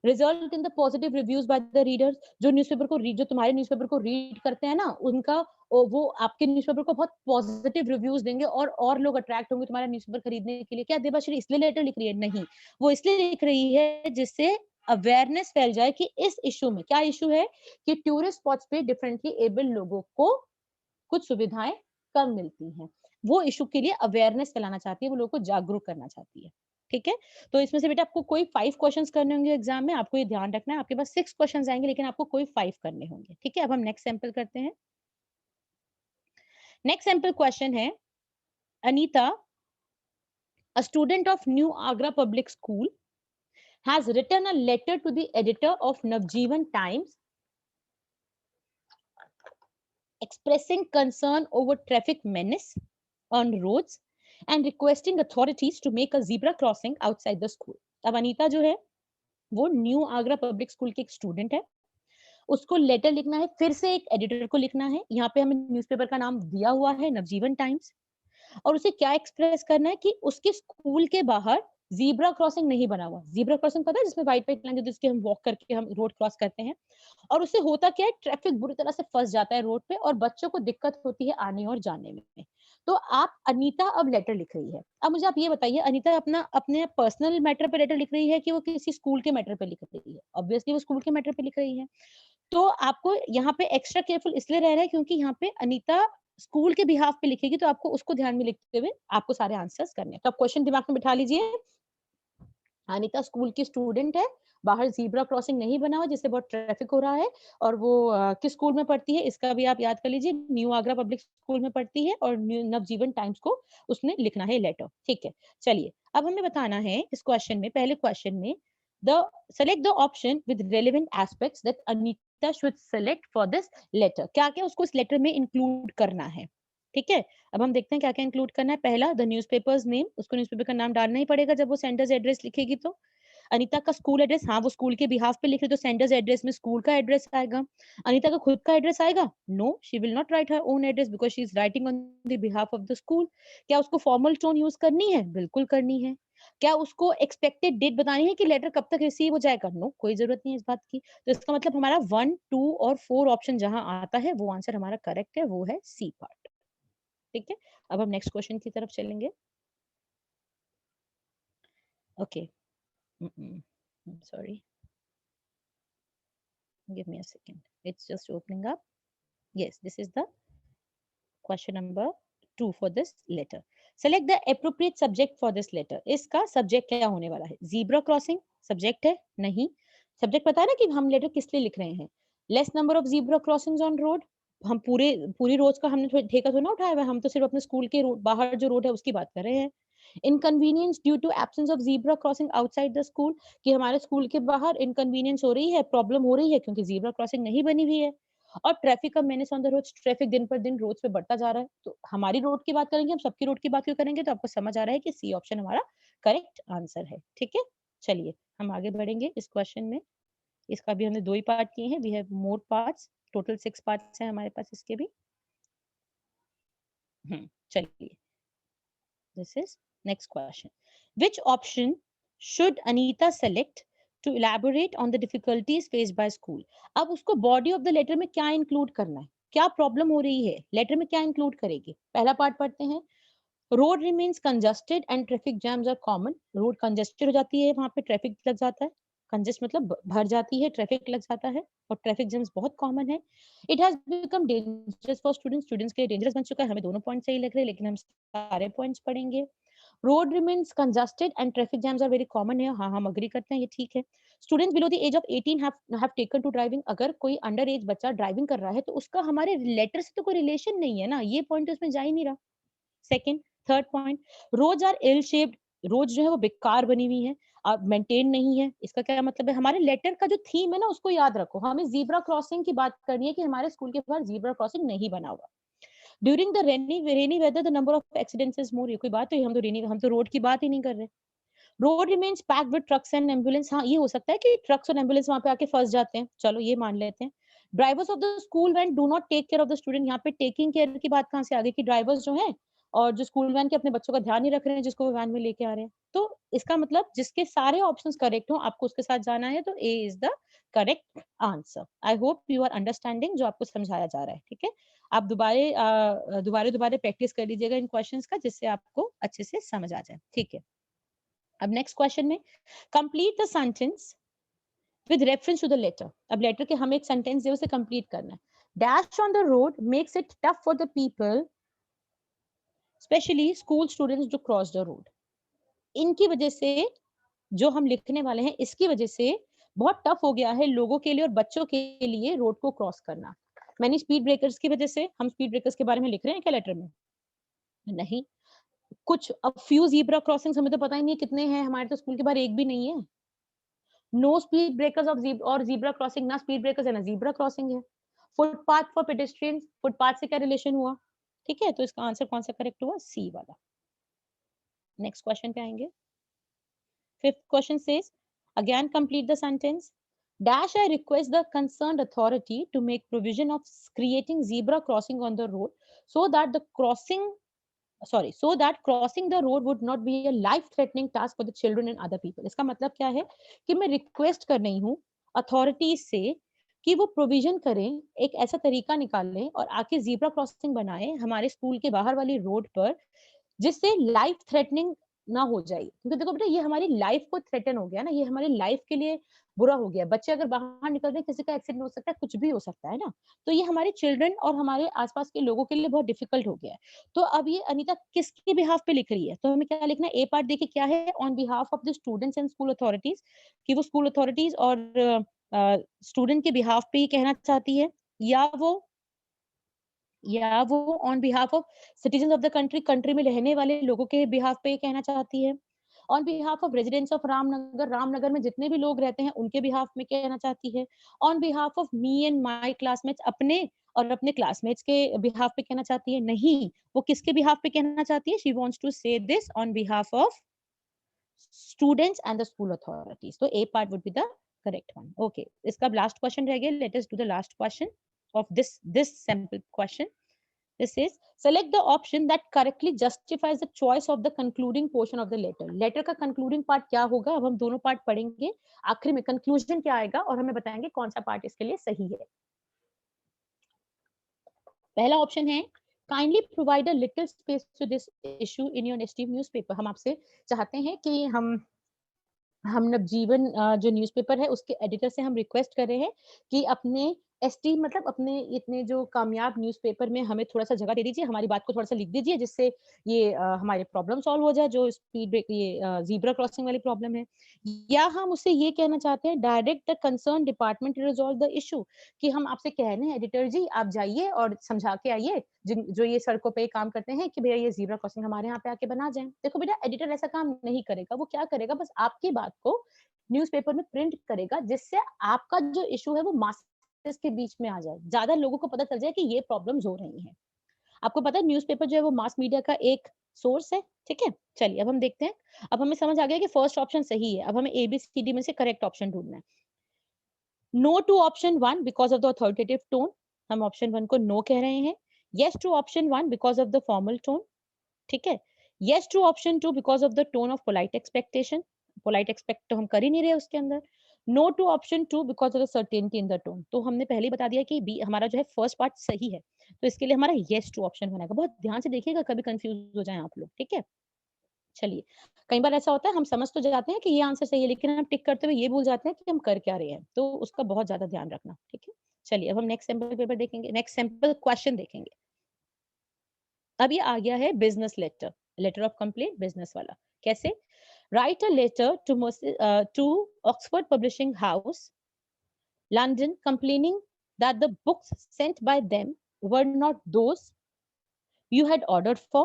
Result in the positive reviews by the readers, जो न्यूज़पेपर को रीड, जो तुम्हारे न्यूज़पेपर को रीड करते हैं ना, उनका वो आपके न्यूज़पेपर को बहुत पॉजिटिव रिव्यूज देंगे और लोग अट्रैक्ट होंगे तुम्हारा न्यूज़पेपर खरीदने के लिए। क्या देवाश्री इसलिए लेटर लिख रही है? नहीं, वो इसलिए लिख रही है जिससे अवेयरनेस फैल जाए कि इस इश्यू में, क्या इश्यू है कि टूरिस्ट स्पॉट्स पे डिफरेंटली एबल लोगों को कुछ सुविधाएं कम मिलती हैं। वो इश्यू के लिए अवेयरनेस फैलाना चाहती है, वो लोगों को जागरूक करना चाहती है। ठीक है? तो इसमें से बेटा आपको कोई 5 क्वेश्चंस करने होंगे एग्जाम में, आपको ये ध्यान रखना है। आपके पास 6 क्वेश्चंस आएंगे लेकिन आपको कोई 5 करने होंगे। ठीक है? अब हम नेक्स्ट सैंपल करते हैं। नेक्स्ट सैंपल क्वेश्चन है, Anita, a student of New Agra Public School, has written a letter to the editor of Navjeevan Times expressing concern over traffic menace on roads and requesting authorities to make a zebra crossing outside the school. अब अनीता जो है वो न्यू आगरा पब्लिक स्कूल की एक स्टूडेंट है, उसको लेटर लिखना है, फिर से एक एडिटर को लिखना है। यहाँ पे हमें न्यूज़पेपर का नाम दिया हुआ है नवजीवन टाइम्स, और उसे क्या एक्सप्रेस करना है कि उसके स्कूल के बाहर ज़ीब्रा क्रॉसिंग नहीं बना हुआ। ज़ीब्रा क्रॉसिंग पता है, जिसमें व्हाइट व्हाइट लाइन, जिसके हम वॉक करके हम रोड क्रॉस करते हैं, और उससे होता क्या है, ट्रैफिक बुरी तरह से फंस जाता है रोड पे और बच्चों को दिक्कत होती है आने और जाने में। तो आप अनीता अब लेटर लिख रही है। अब मुझे आप ये बताइए, अनीता अपने पर्सनल मैटर पे लेटर लिख रही है कि वो किसी स्कूल के मैटर पे लिख रही है? ऑब्वियसली वो स्कूल के मैटर पे लिख रही है। तो आपको यहाँ पे एक्स्ट्रा केयरफुल इसलिए रहना है क्योंकि यहाँ पे अनीता स्कूल के बिहाफ पे लिखेगी, तो आपको उसको ध्यान में लिखते हुए आपको सारे आंसर्स करने हैं। तो आप क्वेश्चन दिमाग में बिठा लीजिए। अनीता स्कूल की स्टूडेंट है, बाहर ज़ीब्रा क्रॉसिंग नहीं बना हुआ जिससे बहुत ट्रैफिक हो रहा है, और वो किस स्कूल में पढ़ती है इसका भी आप याद कर लीजिए, न्यू आगरा पब्लिक स्कूल में पढ़ती है, और नवजीवन टाइम्स को उसने लिखना है लेटर। ठीक है, चलिए अब हमें बताना है इस क्वेश्चन में, पहले क्वेश्चन में the select the option with relevant aspects that Anita should select for this letter. क्या क्या उसको इस लेटर में इंक्लूड करना है? ठीक है, अब हम देखते हैं क्या क्या इंक्लूड करना है। पहला, द न्यूज़पेपर्स नेम, उसको न्यूज़पेपर का नाम डालना ही पड़ेगा जब वो सेंडर्स एड्रेस लिखेगी तो। अनीता का स्कूल एड्रेस, हाँ वो स्कूल के बिहाफ पे लिख रही, तो सेंडर्स एड्रेस में स्कूल का एड्रेस आएगा। अनीता का खुद का एड्रेस आएगा? No, she will not write her own address because she is writing on the behalf of the school. क्या उसको फॉर्मल टोन यूज करनी है? बिल्कुल करनी है। क्या उसको एक्सपेक्टेड डेट बतानी है कि लेटर कब तक रिसीव हो जाएगा? नो, कोई जरूरत नहीं है इस बात की। तो इसका मतलब हमारा 1, 2 और 4 ऑप्शन जहां आता है वो आंसर हमारा करेक्ट है, वो है सी पार्ट। ठीक है, अब हम नेक्स्ट क्वेश्चन की तरफ चलेंगे। Okay, sorry, give me a second, it's just opening up. Yes, this is the question number 2 for this letter. Select the appropriate subject for this letter. इसका सब्जेक्ट क्या होने वाला है? जीब्रा क्रॉसिंग सब्जेक्ट है? नहीं। सब्जेक्ट पता है ना कि हम लेटर किस लिए लिख रहे हैं? Less number of zebra crossings on road. हम पूरी रोज का हमने ठेका तो ना उठाया हुआ है, हम तो सिर्फ अपने स्कूल के रोड, बाहर जो रोड है उसकी बात कर रहे हैं। Inconvenience due to absence of zebra crossing outside the school, कि हमारे स्कूल के बाहर इनकन्वीनियंस हो रही है, प्रॉब्लम हो रही है क्योंकि जीब्रा क्रॉसिंग नहीं बनी हुई है। और ट्रैफिक का menace on the road, traffic दिन पर दिन रोड्स पे बढ़ता जा रहा है। तो हमारी रोड की बात करेंगे, हम सबकी रोड की बात क्यों करेंगे? तो आपको समझ आ रहा है कि सी ऑप्शन हमारा करेक्ट आंसर है। ठीक है, चलिए हम आगे बढ़ेंगे इस क्वेश्चन में। इसका भी हमने 2 ही पार्ट किए हैं, we have more parts, total 6 parts हैं हमारे पास इसके भी। चलिए, this is next question. Which option should Anita select to elaborate on the difficulties faced by school? अब उसको बॉडी ऑफ द लेटर में क्या इंक्लूड करना है, क्या प्रॉब्लम हो रही है, लेटर में क्या इंक्लूड करेगी? पहला पार्ट पढ़ते हैं। Road remains congested and traffic jams are common, road congested हो जाती है, वहां पे ट्रैफिक लग जाता है। कंजेस्ट मतलब भर जाती है, ट्रैफिक लग जाता है और ट्रैफिक जैम्स बहुत कॉमन है। It has become dangerous for students, students के लिए डेंजरस बन चुका है। हमें दोनों पॉइंट सही लग रहे हैं, लेकिन हम सारे पॉइंट्स पढ़ेंगे। Road remains congested and traffic jams are very common है। हाँ, हम एग्री करते हैं, ये ठीक है। Students below the age of 18 have taken to driving. अगर कोई अंडर एज बच्चा ड्राइविंग कर रहा है, तो उसका हमारे लेटर से तो कोई रिलेशन नहीं है ना, ये पॉइंट उसमें जा ही नहीं रहा। Second, third point, roads are ill shaped. Roads जो है वो बेकार बनी हुई है, मेंटेन नहीं है। इसका क्या मतलब है? हमारे लेटर का जो थीम है ना, उसको याद रखो। हमें ज़ीब्रा क्रॉसिंग की बात करनी है कि हमारे स्कूल के बाहर ज़ीब्रा क्रॉसिंग नहीं बना हुआ। During the rainy whether the number of accidents is more. ये कोई बात है? हम तो रोड की बात ही नहीं कर रहे। Road remains packed with trucks and ambulance. हाँ, ये हो सकता है कि ट्रक्स और एम्बुलेंस वहां पे आके फंस जाते हैं, चलो ये मान लेते हैं। Drivers of the school van do not take care of the student. यहाँ पे टेकिंग केयर की बात कहाँ से आ गई कि ड्राइवर्स जो हैं और जो स्कूल वैन के अपने बच्चों का ध्यान नहीं रख रहे हैं, जिसको वो वैन में लेके आ रहे हैं। तो इसका मतलब जिसके सारे ऑप्शंस करेक्ट हो, आपको उसके साथ जाना है, तो A is the correct answer. I hope you are understanding जो आपको समझाया जा रहा है, ठीक है। आप दोबारा दोबारा प्रैक्टिस कर लीजिएगा इन क्वेश्चंस का, जिससे आपको अच्छे से समझ आ जाए, ठीक है। अब नेक्स्ट क्वेश्चन में, complete the sentence with reference to the letter. अब लेटर के हमें एक सेंटेंस है, उसे कंप्लीट करना है। Dash on the road makes it tough for the people, specially school students to cross the road. इनकी वजह से जो हम लिखने वाले हैं, इसकी वजह से बहुत टफ हो गया है लोगों के लिए और बच्चों के लिए रोड को क्रॉस करना। मैंने स्पीड ब्रेकर्स की वजह से, हम स्पीड ब्रेकर्स के बारे में लिख रहे हैं क्या लेटर में? नहीं। कुछ अब फ्यू ज़ीब्रा क्रॉसिंग्स हमें तो पता ही नहीं है कितने हैं, हमारे तो स्कूल के बाहर एक भी नहीं है। नो स्पीड ब्रेकर्स ऑफ और ज़ीब्रा क्रॉसिंग, ना स्पीड ब्रेकर्स है ना ज़ीब्रा क्रॉसिंग है। फुटपाथ फॉर पेडेस्ट्रियंस, फुटपाथ से क्या रिलेशन हुआ? ठीक है, तो इसका आंसर कौन सा करेक्ट हुआ? सी वाला। नेक्स्ट क्वेश्चन पे आएंगे। Fifth question says, again complete the sentence. Dash, I request the concerned authority to make provision of creating zebra crossing on the road so that crossing the road would not be a life threatening task for the children and other people. इसका मतलब क्या है कि मैं रिक्वेस्ट कर रही हूँ अथॉरिटीज से कि वो प्रोविजन करें, एक ऐसा तरीका निकालें और आके जीब्रा क्रॉसिंग बनाए हमारे स्कूल के बाहर वाली रोड पर, जिससे लाइफ थ्रेटनिंग ना हो जाए। क्योंकि देखो बेटा, ये हमारी लाइफ को थ्रेटन हो गया ना, ये हमारी लाइफ के लिए बुरा हो गया। बच्चे अगर बाहर निकल रहे हैं, किसी का एक्सीडेंट हो सकता है, कुछ भी हो सकता है ना। तो ये हमारे चिल्ड्रन और हमारे आसपास के लोगों के लिए बहुत डिफिकल्ट हो गया है। तो अब ये अनीता किसके बिहाफ पे लिख रही है? तो हमें क्या लिखना है? ए पार्ट देखिए क्या है, on behalf of the students and school authorities, कि वो स्कूल अथॉरिटीज और स्टूडेंट के बिहाफ पे ही कहना चाहती है, या वो on behalf of citizen of the country, country में रहने वाले लोगों के बिहाफ पे कहना चाहती है, on behalf of residents of Ramnagar, Ramnagar में जितने भी लोग रहते हैं उनके बिहाफ में कहना चाहती है, on behalf of me and my classmates, अपने और अपने क्लासमेट्स के बिहाफ पे कहना चाहती है। नहीं, वो किसके बिहाफ पे कहना चाहती है? She wants to say this on behalf of students and the school authorities. तो A part would be the correct one. Okay, इसका लास्ट क्वेश्चन रह गया। Let us do the last question of this simple question. This is, select the option that correctly justifies the choice of the concluding portion of the letter. Letter का concluding part क्या होगा? अब हम दोनों पार्ट पढ़ेंगे, आखिर में conclusion क्या आएगा और हमें बताएंगे कौन सा पार्ट इसके लिए सही है। पहला ऑप्शन है, kindly provide a little space to this issue in your next newspaper. हम आपसे चाहते हैं कि हम नवजीवन जो न्यूज़पेपर है उसके एडिटर से हम रिक्वेस्ट कर रहे हैं कि अपने एसटी मतलब अपने इतने जो कामयाब न्यूज़पेपर में हमें थोड़ा-सा जगह दे दीजिए, हमारी बात को थोड़ा-सा लिख दीजिए, जिससे ये हमारे प्रॉब्लम सॉल्व हो जाए, जो स्पीड ब्रेक ये ज़ीब्रा क्रॉसिंग वाली प्रॉब्लम है। या हम उससे ये कहना चाहते हैं, direct the concern department to resolve the issue, कि हम आपसे कह रहे हैं एडिटर जी आप जाइए और समझा के आइए जिन जो ये सड़कों पे काम करते हैं कि भैया ये ज़ीब्रा क्रॉसिंग हमारे यहाँ पे आके बना जाए। देखो बेटा, एडिटर ऐसा काम नहीं करेगा, वो क्या करेगा, बस आपकी बात को न्यूज़पेपर में प्रिंट करेगा, जिससे आपका जो इश्यू है वो मासेस के बीच में आ जाए, ज्यादा लोगों को पता चल जाए कि ये प्रॉब्लम्स हो रही हैं। आपको पता है न्यूज़पेपर जो है वो मास मीडिया का एक सोर्स है, ठीक है। चलिए अब हम देखते हैं। अब हमें समझ आ गया कि फर्स्ट ऑप्शन सही है। अब हमें ABCD में से करेक्ट ऑप्शन ढूंढना है। No to option 1 because of the authoritative tone, हम ऑप्शन 1 को नो कह रहे हैं। Yes to option 1 because of the formal tone, ठीक है। Yes to option 2 because of the tone of polite expectation, polite expect तो हम कर ही नहीं रहे उसके अंदर। No to option 2 because of the certainty in the tone, तो हमने पहले ही बता दिया कि बी हमारा जो है फर्स्ट पार्ट सही है, तो इसके लिए हमारा यस टू ऑप्शन बनेगा। बहुत ध्यान से देखिएगा, कभी कंफ्यूज हो जाए आप लोग, ठीक है। चलिए, कई बार ऐसा होता है हम समझ तो जाते हैं कि ये आंसर सही है, लेकिन हम टिक करते हुए ये भूल जाते हैं कि हम कर क्या रहे हैं, तो उसका बहुत ज़्यादा ध्यान रखना, ठीक है? चलिए, अब हम नेक्स्ट सैंपल पेपर देखेंगे, नेक्स्ट सैंपल क्वेश्चन देखेंगे। अब ये आ गया है business letter, letter of complaint business वाला। कैसे? Write a letter to Oxford Publishing House, London, complaining that the books sent by them were not those you had ordered for.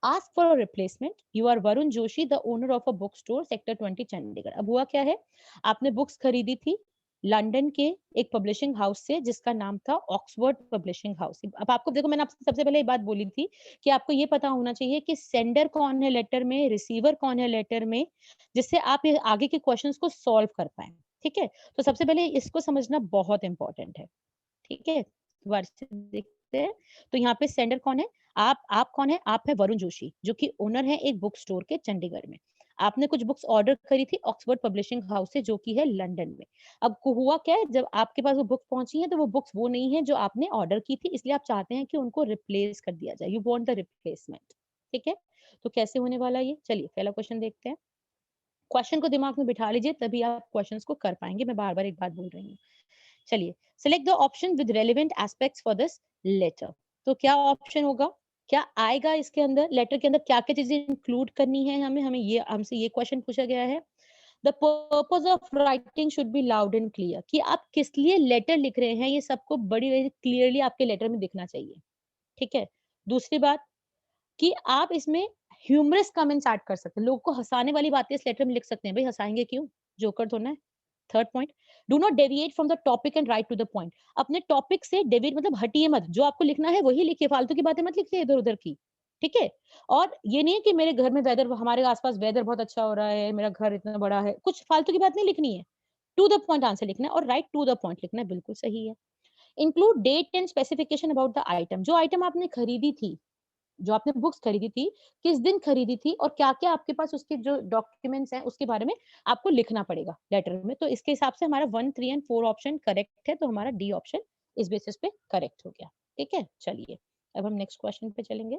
Ask for a replacement. You are Varun Joshi, the owner of a bookstore, sector 20 Chandigarh. अब हुआ क्या है, आपने बुक्स खरीदी थी लंदन के एक पब्लिशिंग हाउस से जिसका नाम था ऑक्सफोर्ड पब्लिशिंग हाउस। अब आपको देखो, मैंने आपसे सबसे पहले ये बात बोली थी कि आपको ये पता होना चाहिए कि सेंडर कौन है लेटर में, रिसीवर कौन है लेटर में, जिससे आप ये आगे के क्वेश्चंस को सॉल्व कर पाए। ठीक है, तो सबसे पहले इसको समझना बहुत इंपॉर्टेंट है। ठीक है, दोबारा से देखते हैं। तो यहाँ पे सेंडर कौन है? आप कौन है? आप है वरुण जोशी, जो कि ओनर है एक बुक स्टोर के चंडीगढ़ में। आपने कुछ बुक्स ऑर्डर करी थी ऑक्सफोर्ड पब्लिशिंग हाउस से, जो कि है लंदन में। अब हुआ क्या है, जब आपके पास वो बुक्स पहुंची हैं, तो वो बुक्स वो नहीं है जो आपने ऑर्डर की थी, इसलिए आप चाहते हैं कि उनको रिप्लेस कर दिया जाए। You want the replacement. ठीक है, तो कैसे होने वाला ये? चलिए पहला क्वेश्चन देखते हैं। क्वेश्चन को दिमाग में बिठा लीजिए, तभी आप क्वेश्चंस को कर पाएंगे। मैं बार बार एक बात बोल रही हूँ। चलिए, select the option with relevant aspects for this letter. तो क्या ऑप्शन होगा, क्या आएगा इसके अंदर, लेटर के अंदर क्या क्या चीजें इंक्लूड करनी है हमें, ये हमसे ये क्वेश्चन पूछा गया है। The purpose of writing should be loud and clear, कि आप किस लिए लेटर लिख रहे हैं ये सबको बड़ी क्लियरली आपके लेटर में दिखना चाहिए। ठीक है, दूसरी बात कि आप इसमें ह्यूमरस कमेंट्स ऐड कर सकते हैं, लोगों को हंसाने वाली बातें इस लेटर में लिख सकते हैं। भाई हंसाएंगे क्यों, जोकर थोड़ा है। Third point, do not deviate from the topic and write to the point. अपने टॉपिक से डेविएट मतलब हटिए मत, जो आपको लिखना है वही लिखिए, फालतू की बातें मत लिखिए इधर उधर की। ठीक है, और ये नहीं है कि मेरे घर में वेदर, हमारे आसपास वेदर बहुत अच्छा हो रहा है, मेरा घर इतना बड़ा है, कुछ फालतू की बात नहीं लिखनी है। टू द पॉइंट आंसर लिखना है और राइट टू द पॉइंट लिखना है, बिल्कुल सही है। Include date and specification about the item, जो आइटम आपने खरीदी थी, जो आपने बुक्स खरीदी थी, किस दिन खरीदी थी और क्या-क्या आपके पास उसके जो डॉक्यूमेंट्स हैं उसके बारे में आपको लिखना पड़ेगा लेटर में। तो इसके हिसाब से हमारा 1, 3 एंड 4 ऑप्शन करेक्ट है, तो हमारा डी ऑप्शन इस बेसिस पे करेक्ट हो गया। ठीक है? चलिए, अब हम नेक्स्ट क्वेश्चन पे चलेंगे।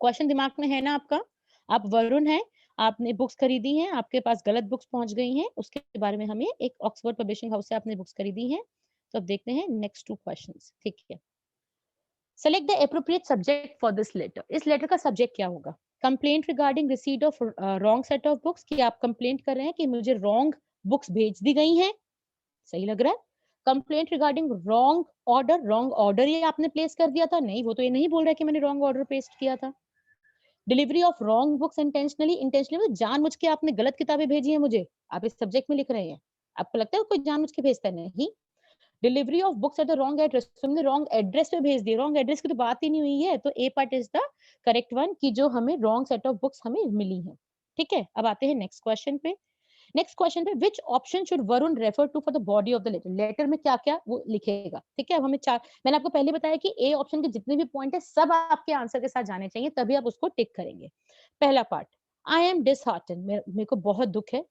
क्वेश्चन दिमाग में है ना आपका? आप वरुण हैं, आपने बुक्स खरीदी हैं, आपके पास गलत बुक्स पहुँच गई हैं, उसके बारे में हमें एक ऑक्सफोर्ड पब्लिशिंग हाउस से आपने बुक्स खरीदी हैं। तो अब देखते हैं नेक्स्ट 2 क्वेश्चंस। ठीक है। Select the appropriate subject for this letter. इस लेटर का सब्जेक्ट क्या होगा? Complaint regarding receipt of wrong set of books, कि आप कंप्लेंट कर रहे हैं कि मुझे रॉन्ग बुक्स भेज दी गई हैं। सही लग रहा है। Complaint regarding wrong order, wrong order ये आपने प्लेस कर दिया था। नहीं, वो तो ये नहीं बोल रहा है कि मैंने रॉन्ग ऑर्डर पेस्ट किया था। Delivery of wrong books intentionally, intentionally मतलब जानबूझ के आपने गलत किताबें भेजी हैं मुझे, आप इस सब्जेक्ट में लिख रहे हैं। आपको लगता है कोई जानबूझ के भेजता है? नहीं। Delivery of books at the wrong address, तुमने रॉन्ग एड्रेस पे भेज दिए। रॉन्ग एड्रेस की तो बात ही नहीं हुई है, तो A part is the correct one, कि जो हमें रॉन्ग सेट ऑफ बुक्स हमें मिली है। ठीक है, अब आते हैं नेक्स्ट क्वेश्चन पे। नेक्स्ट क्वेश्चन पे, which option should Varun refer to for the body of the letter. Letter में क्या क्या वो लिखेगा। ठीक है, अब हमें चार, मैंने आपको पहले बताया कि ए ऑप्शन के जितने भी पॉइंट है सब आपके आंसर के साथ जाने चाहिए, तभी आप उसको टिक करेंगे। पहला पार्ट, आई एम डिसहार्टेंड, मेरे को बहुत दुख है,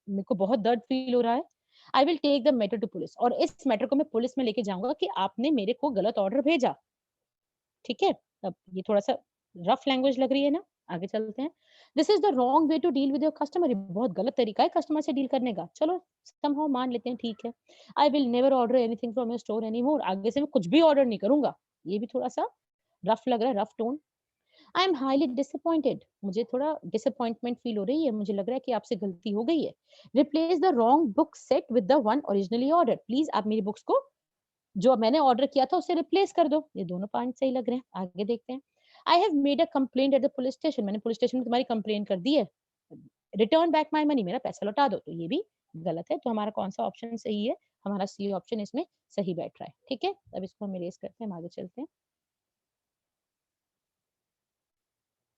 मेरे को बहुत दर्द फील हो रहा है। I will take the matter to police, और इस मैटर को मैं पुलिस में लेके जाऊंगा कि आपने मेरे को गलत ऑर्डर भेजा। ठीक है, अब ये थोड़ा सा रफ लैंग्वेज लग रही है ना, आगे चलते हैं। This is the wrong way to deal with your customer, ये बहुत गलत तरीका है कस्टमर से डील करने का। चलो समहाउ मान लेते हैं, ठीक है। I will never order anything from your store any more, आगे से मैं कुछ भी ऑर्डर नहीं करूंगा। ये भी थोड़ा सा रफ लग रहा है, rough tone. I am highly disappointed, मुझे थोड़ा डिसअपॉइंटमेंट फील हो रही है, मुझे लग रहा है कि आपसे गलती हो गई है। Replace the wrong book set with the one originally order, please आप मेरी बुक्स को जो मैंने ऑर्डर किया था उससे रिप्लेस कर दो। ये दोनों पॉइंट सही लग रहे हैं, आगे देखते हैं। I have made a complaint at the police station, मैंने पुलिस स्टेशन में तुम्हारी कंप्लेंट कर दी है। रिटर्न बैक माय मनी, मेरा पैसा लौटा दो, तो ये भी गलत है। तो हमारा कौन सा ऑप्शन सही है? हमारा सी ऑप्शन इसमें सही बैठ रहा है। ठीक है, अब इसको हम इरेज करते हैं, हम आगे चलते हैं।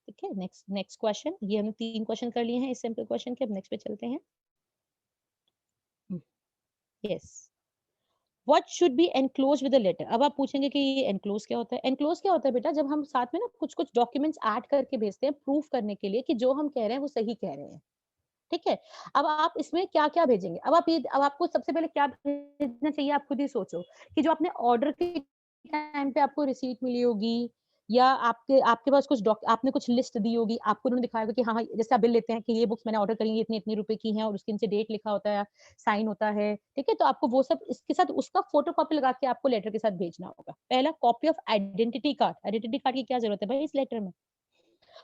ठीक है, नेक्स्ट नेक्स्ट क्वेश्चन, ये हमने 3 क्वेश्चन कर लिए हैं इस सिंपल क्वेश्चन के, अब नेक्स्ट पे चलते हैं। Yes, what should be enclose with the letter. अब आप पूछेंगे कि ये एनक्लोज क्या होता है? एनक्लोज क्या होता है बेटा, जब हम साथ में ना कुछ कुछ डॉक्यूमेंट्स ऐड करके भेजते हैं प्रूफ करने के लिए कि जो हम कह रहे हैं वो सही कह रहे हैं। ठीक है, अब आप इसमें क्या क्या भेजेंगे? अब आपको सबसे पहले क्या भेजना चाहिए, आप खुद ही सोचो कि जो आपने ऑर्डर के टाइम पे आपको रिसीट मिली होगी, या आपके आपके पास कुछ आपने कुछ लिस्ट दी होगी, आपको उन्होंने दिखाया होगा कि हाँ, हाँ, जैसे आप बिल लेते हैं कि ये बुक्स मैंने ऑर्डर करी है, इतने-इतने रुपए की हैं और उसके नीचे डेट लिखा होता है, साइन होता है, ठीक है? तो आपको वो सब इसके साथ उसका फोटोकॉपी लगा के आपको लेटर के साथ भेजना होगा। पहला कॉपी ऑफ आइडेंटिटी कार्ड की क्या ज़रूरत है भाई इस लेटर में?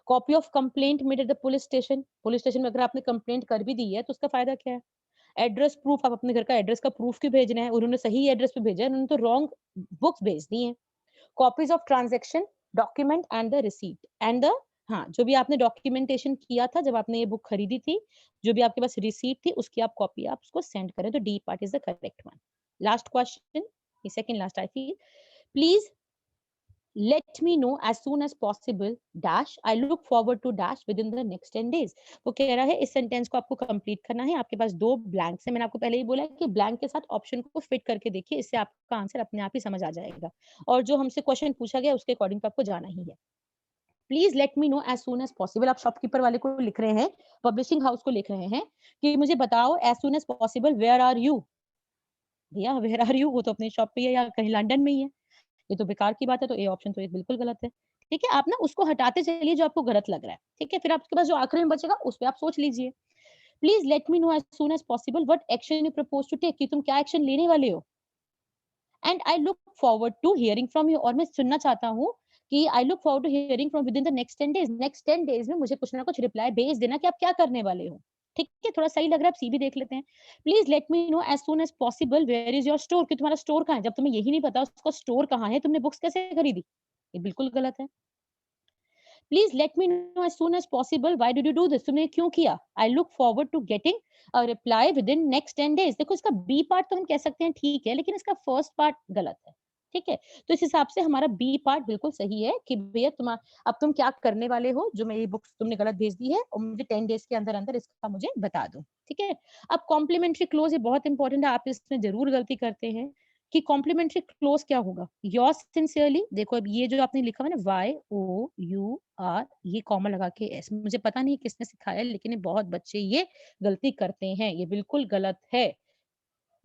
Copy of complaint made at the police station में अगर आपने कंप्लेंट कर भी दी है, तो उसका फ़ायदा क्या है? एड्रेस प्रूफ आप अपने घर का एड्रेस का प्रूफ क्यों भेजना है? उन्होंने सही एड्रेस पे भेजा है, उन्होंने तो रॉन्ग बुक्स भेज दी हैं। Copies of transaction, document and the receipt and the हाँ, जो भी आपने डॉक्यूमेंटेशन किया था जब आपने ये बुक खरीदी थी, जो भी आपके पास रिसीट थी उसकी आप कॉपी आप उसको सेंड करें, तो D part is the correct one. Last question, ये second last I feel, please let me know as soon as possible dash I look forward to dash within the next 10 days. वो कह रहा है इस सेंटेंस को आपको कंप्लीट करना है, आपके पास 2 ब्लैंक्स हैं। मैंने आपको पहले ही बोला है कि ब्लैंक के साथ ऑप्शन को फिट करके देखिए, इससे आपका आंसर अपने आप ही समझ आ जाएगा और जो हमसे क्वेश्चन पूछा गया उसके अकॉर्डिंग तो आपको जाना ही है। Please let me know as soon as possible. आप शॉपकीपर वाले को लिख रहे हैं, पब्लिशिंग हाउस को लिख रहे हैं कि मुझे बताओ as soon as possible where are you. भैया वेयर आर यू वो तो अपनी शॉप पे है या कहीं लंदन में ही है, ये तो बेकार की बात है, तो ए ऑप्शन तो ये बिल्कुल गलत है। ठीक है, आप ना उसको हटाते चलिए जो आपको गलत लग रहा है, ठीक है? फिर आपके पास जो आखिरी में बचेगा उस पे आप सोच लीजिए। Please let me know as soon as possible what action you propose to take, कि तुम क्या एक्शन लेने वाले हो। And I look forward to hearing from you, और मैं सुनना चाहता हूँ कि I look forward to hearing from within the next 10 days. Next 10 days में मुझे कुछ ना कुछ रिप्लाई भेज देना कि आप क्या करने वाले हो। ठीक है, थोड़ा सही लग रहा है, आप सी भी देख लेते हैं। Please let me know as soon as possible where is your store, कि तुम्हारा स्टोर कहाँ है। जब तुम्हें यही नहीं पता उसका स्टोर कहाँ है, तुमने बुक्स कैसे खरीदी? ये बिल्कुल गलत है। Please let me know as soon as possible why did you do this, तुमने क्यों किया? I look forward to getting a reply within next 10 days. देखो इसका बी पार्ट तो हम कह सकते हैं ठीक है, लेकिन इसका फर्स्ट पार्ट गलत है। ठीक है, तो इस हिसाब से हमारा बी पार्ट बिल्कुल सही है कि भैया अब तुम क्या करने वाले हो, जो मेरी बुक्स तुमने गलत भेज दी है और मुझे 10 डेज के अंदर अंदर इसका मुझे बता दो। ठीक है, अब कॉम्प्लीमेंट्री क्लोज ये बहुत इंपॉर्टेंट है, आप इसमें जरूर गलती करते हैं कि कॉम्प्लीमेंट्री क्लोज क्या होगा। योर्स सिंसियरली, देखो अब ये जो आपने लिखा हुआ है ना YOUR, ये कॉमा लगा के एस, मुझे पता नहीं किसने सिखाया है, लेकिन ये बहुत बच्चे ये गलती करते हैं, ये बिल्कुल गलत है,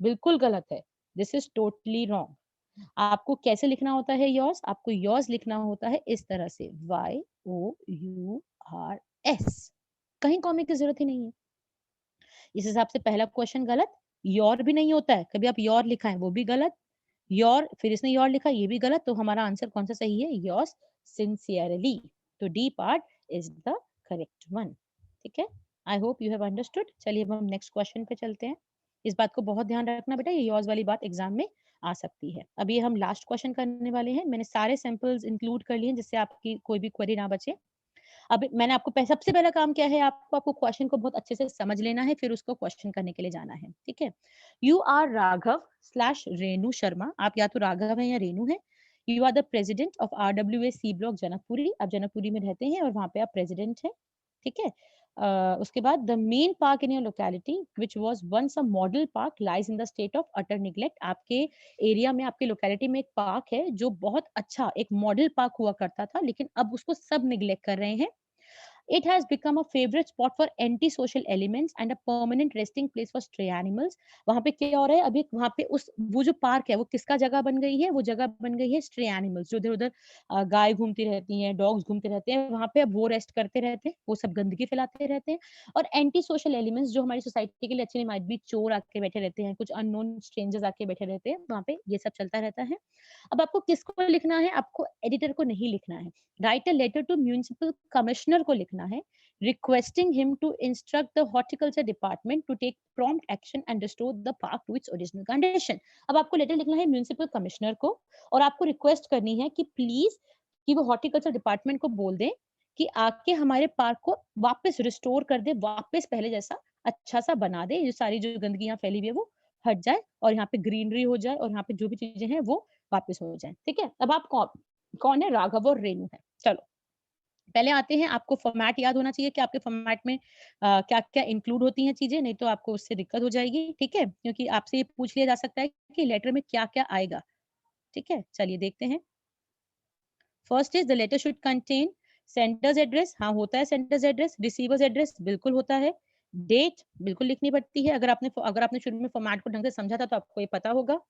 बिल्कुल गलत है। This is totally wrong. आपको कैसे लिखना होता है योर्स? आपको योर्स लिखना होता है इस तरह से YOURS, कहीं कॉमे की जरूरत ही नहीं है। इस हिसाब से पहला क्वेश्चन गलत। योर भी नहीं होता है, कभी आप योर लिखा है वो भी गलत। योर फिर इसने योर लिखा ये भी गलत, तो हमारा आंसर कौन सा सही है? Yours sincerely. तो D part is the correct one. ठीक है, I hope you have understood. चलिए अब हम नेक्स्ट क्वेश्चन पे चलते हैं। इस बात को बहुत ध्यान रखना बेटा, ये योर्स वाली बात एग्जाम में आ सकती है। अब ये हम लास्ट क्वेश्चन करने वाले हैं, मैंने सारे सैंपल्स इंक्लूड कर लिए हैं जिससे आपकी कोई भी क्वेरी ना बचे। अब मैंने आपको सबसे पहला काम क्या है, आपको क्वेश्चन को बहुत अच्छे से समझ लेना है, फिर उसको क्वेश्चन करने के लिए जाना है। ठीक है, you are Raghav slash Renu Sharma, आप या तो राघव है या रेणु है। You are the president of RWA C block Janakpuri, आप जनकपुरी में रहते हैं और वहां पे आप प्रेसिडेंट हैं। ठीक है, उसके बाद the main park in your locality which was once a model park lies in the state of utter neglect, आपके एरिया में आपके लोकेलिटी में एक पार्क है जो बहुत अच्छा एक मॉडल पार्क हुआ करता था, लेकिन अब उसको सब निग्लेक्ट कर रहे हैं। It has become a favorite spot for anti-social elements and a permanent resting place for stray animals. वहाँ पे क्या हो रहा है अभी, वहाँ पे उस वो जो पार्क है वो किसका जगह बन गई है? वो जगह बन गई है स्ट्रे एनिमल्स, जो इधर-उधर गाय घूमती रहती हैं, डॉग्स घूमते रहते हैं, वहाँ पे अब वो रेस्ट करते रहते हैं, वो सब गंदगी फैलाते रहते हैं। और एंटी सोशल एलिमेंट्स जो हमारी सोसाइटी के लिए अच्छे नहीं, माइट बी चोर आके बैठे रहते हैं, कुछ अननोन स्ट्रेंजर्स आके बैठे रहते हैं, वहाँ पे ये सब चलता रहता है। अब आपको किसको लिखना है? आपको एडिटर को नहीं लिखना है। Write a letter to municipal commissioner को लिखना है, requesting him to instruct the horticulture department to take prompt action and restore the park to its original condition. अब आपको लेटर लिखना है म्युनिसिपल कमिश्नर को और आपको रिक्वेस्ट करनी है कि प्लीज कि वो हॉर्टिकल्चर डिपार्टमेंट को बोल दें कि आके हमारे पार्क को वापस रिस्टोर कर दे, वापस पहले जैसा अच्छा सा बना दे, ये सारी जो गंदगी यहाँ फैली हुई है वो हट जाए और यहाँ पे ग्रीनरी हो जाए और यहाँ पे जो भी चीजें हैं वो वापस हो जाए। ठीक है, अब आप कौन कौन है? राघव और रेणु है। चलो पहले आते हैं, आपको फॉर्मेट याद होना चाहिए कि आपके फॉर्मेट में क्या-क्या इंक्लूड होती हैं चीज़ें, नहीं तो आपको उससे दिक्कत हो जाएगी, ठीक है? क्योंकि आपसे ये पूछ लिया जा सकता है कि लेटर में क्या-क्या आएगा, ठीक है? चलिए देखते हैं। First is the letter should contain sender's address, हाँ, होता है सेंडर्स एड्रेस, रिसीवर्स एड्रेस बिल्कुल होता है, डेट बिल्कुल लिखनी पड़ती है, अगर आपने शुरू में फॉर्मेट को ढंग से समझा था तो आपको ये पता होगा।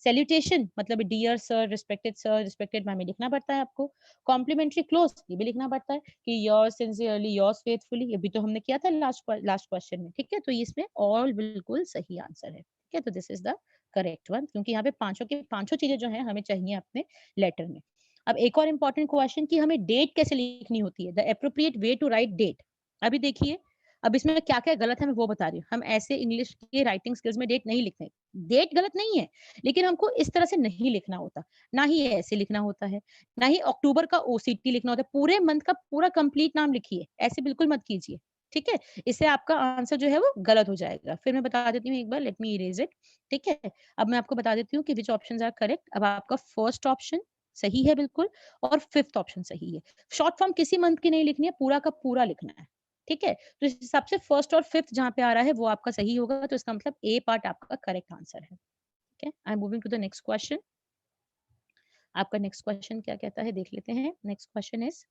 सैल्यूटेशन मतलब डियर सर, रिस्पेक्टेड मैम लिखना पड़ता है आपको। कॉम्प्लीमेंट्री क्लोज ये भी लिखना पड़ता है कि योर्स सिंसियरली, योर्स फेथफुली, ये भी तो हमने किया था लास्ट क्वेश्चन में, ठीक है। तो इसमें ऑल बिल्कुल सही आंसर है, ठीक है। तो this is the correct one, क्योंकि यहाँ पे पांचों के पांचों चीजें जो है हमें चाहिए अपने लेटर में। अब एक और इम्पोर्टेंट क्वेश्चन कि हमें डेट कैसे लिखनी होती है, the appropriate way to write date. अभी देखिए, अब इसमें क्या क्या गलत है मैं वो बता रही हूँ। हम ऐसे इंग्लिश के राइटिंग स्किल्स में डेट नहीं लिखते, डेट गलत नहीं है, लेकिन हमको इस तरह से नहीं लिखना होता, ना ही ऐसे लिखना होता है, ना ही अक्टूबर का ओसीटी लिखना होता है। पूरे मंथ का पूरा कंप्लीट नाम लिखिए, ऐसे बिल्कुल मत कीजिए, ठीक है। इससे आपका आंसर जो है वो गलत हो जाएगा। फिर मैं बता देती हूँ एक बार, लेट मी इरेज इट, ठीक है। अब मैं आपको बता देती हूँ कि विच ऑप्शंस आर करेक्ट। अब आपका फर्स्ट ऑप्शन सही है बिल्कुल, और फिफ्थ ऑप्शन सही है। शॉर्ट फॉर्म किसी मंथ की नहीं लिखनी है, पूरा का पूरा लिखना है, ठीक है। तो इस हिसाब से फर्स्ट और फिफ्थ जहाँ पे आ रहा है वो आपका सही होगा, तो इसका मतलब ए पार्ट आपका करेक्ट आंसर है, ठीक है। I am moving to the next question. आपका नेक्स्ट क्वेश्चन क्या कहता है देख लेते हैं। Next question is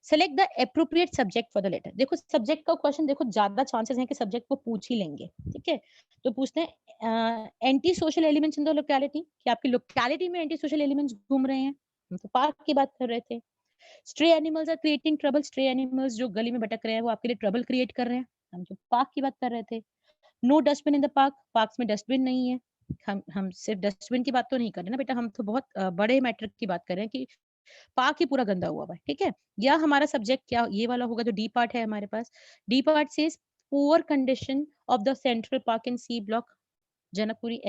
select the appropriate subject for the letter. देखो सब्जेक्ट का क्वेश्चन, देखो ज्यादा चांसेस हैं कि सब्जेक्ट को पूछ ही लेंगे, ठीक है। तो पूछते हैं anti social elements in the locality, कि आपकी लोकेलिटी में एंटी सोशल एलिमेंट्स घूम रहे हैं। हम तो पार्क की बात कर रहे थे। Stray animals are creating trouble, stray animals जो गली में भटक रहे हैं वो आपके लिए ट्रबल क्रिएट कर रहे हैं। हम तो पार्क की बात कर रहे थे। No dustbin in the park, parks में डस्टबिन नहीं है। हम सिर्फ डस्टबिन की बात तो नहीं कर रहे ना बेटा, हम तो बहुत बड़े मैटर की बात कर रहे हैं कि पार्क ही पूरा गंदा हुआ है, ठीक है। या हमारा सब्जेक्ट क्या ये वाला होगा जो डी पार्ट है हमारे पास। D part says poor condition of the central park in C block Janakpuri.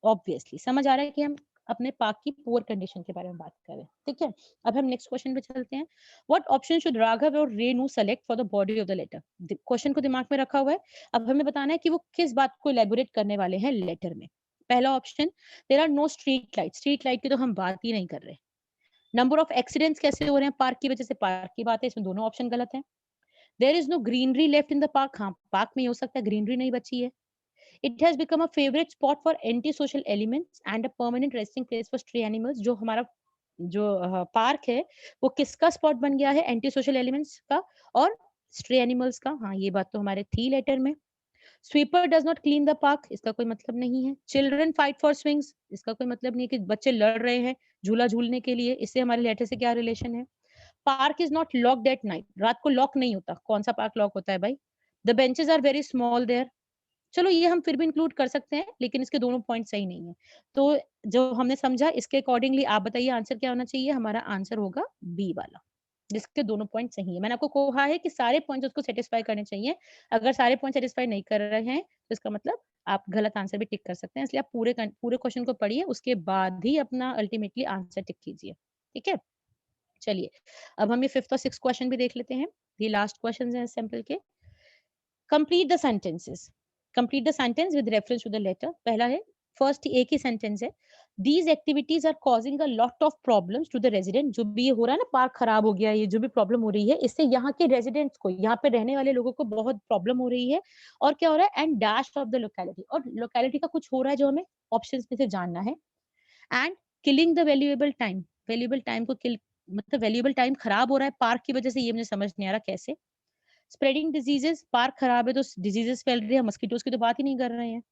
Obviously समझ आ रहा है कि हम अपने पार्क की पुअर कंडीशन के बारे में बात कर रहे हैं, ठीक है। अब हम नेक्स्ट क्वेश्चन पे चलते हैं। व्हाट ऑप्शन शुड राघव और Renu select for the body of the letter. Question को दिमाग में रखा हुआ है। अब हमें बताना है कि वो किस बात को एलेबोरेट करने वाले हैं लेटर में। पहला option, there are no street light, street light की तो हम बात ही नहीं कर रहे। नंबर ऑफ एक्सीडेंट्स कैसे हो रहे हैं पार्क की वजह से, पार्क की बात है, इसमें दोनों ऑप्शन गलत है। There is no greenery left in the park, हाँ पार्क में हो सकता है ग्रीनरी नहीं बची है। It has become a favourite spot for anti social elements and a permanent resting place for stray animals. जो हमारा जो पार्क है वो किसका स्पॉट बन गया है, एंटी सोशल एलिमेंट्स का और स्ट्रे एनिमल्स का। हाँ ये बात तो हमारे थी लेटर में। Sweeper does not clean the park, इसका कोई मतलब नहीं है। चिल्ड्रन फाइट फॉर स्विंग्स, इसका कोई मतलब नहीं है कि बच्चे लड़ रहे हैं झूला झूलने के लिए, इससे हमारे लेटर से क्या रिलेशन है। Park is not locked at night, रात को लॉक नहीं होता, कौन सा पार्क लॉक होता है भाई। The benches are very small there, चलो ये हम फिर भी इंक्लूड कर सकते हैं, लेकिन इसके दोनों पॉइंट सही नहीं है। तो जो हमने समझा इसके अकॉर्डिंगली आप बताइए आंसर क्या होना चाहिए। हमारा आंसर होगा बी वाला, जिसके दोनों पॉइंट सही है। मैंने आपको कहा है कि सारे पॉइंट्स उसको सेटिस्फाई करने चाहिए। अगर सारे पॉइंट सेटिस्फाई नहीं कर रहे हैं तो इसका मतलब आप गलत आंसर भी टिक कर सकते हैं। इसलिए आप पूरे क्वेश्चन को पढ़िए, उसके बाद ही अपना अल्टीमेटली आंसर टिक कीजिए, ठीक है। चलिए अब हम ये फिफ्थ और सिक्स क्वेश्चन भी देख लेते हैं। ये लास्ट क्वेश्चन है सैंपल के। Complete the sentences, complete the sentence with reference to the letter. पहला है, फर्स्ट एक ही सेंटेंस है, these activities are causing a lot of problems to the resident. जो भी ये हो रहा है ना, पार्क खराब हो गया, ये जो भी प्रॉब्लम हो रही है इससे यहाँ के रेजिडेंट्स को, यहाँ पे रहने वाले लोगों को बहुत प्रॉब्लम हो रही है। और क्या हो रहा है, and dash of the locality, और लोकेलिटी का कुछ हो रहा है जो हमें ऑप्शंस में से जानना है। And killing the valuable time, valuable time को किल, मतलब वैल्यूएबल टाइम खराब हो रहा है पार्क की वजह से, ये मुझे समझ नहीं आ रहा कैसे। स्प्रेडिंग डिजीजेस, पार्क खराब है तो डिजीजेस फैल रही है, मस्कीटोज की तो बात ही नहीं कर रहे हैं।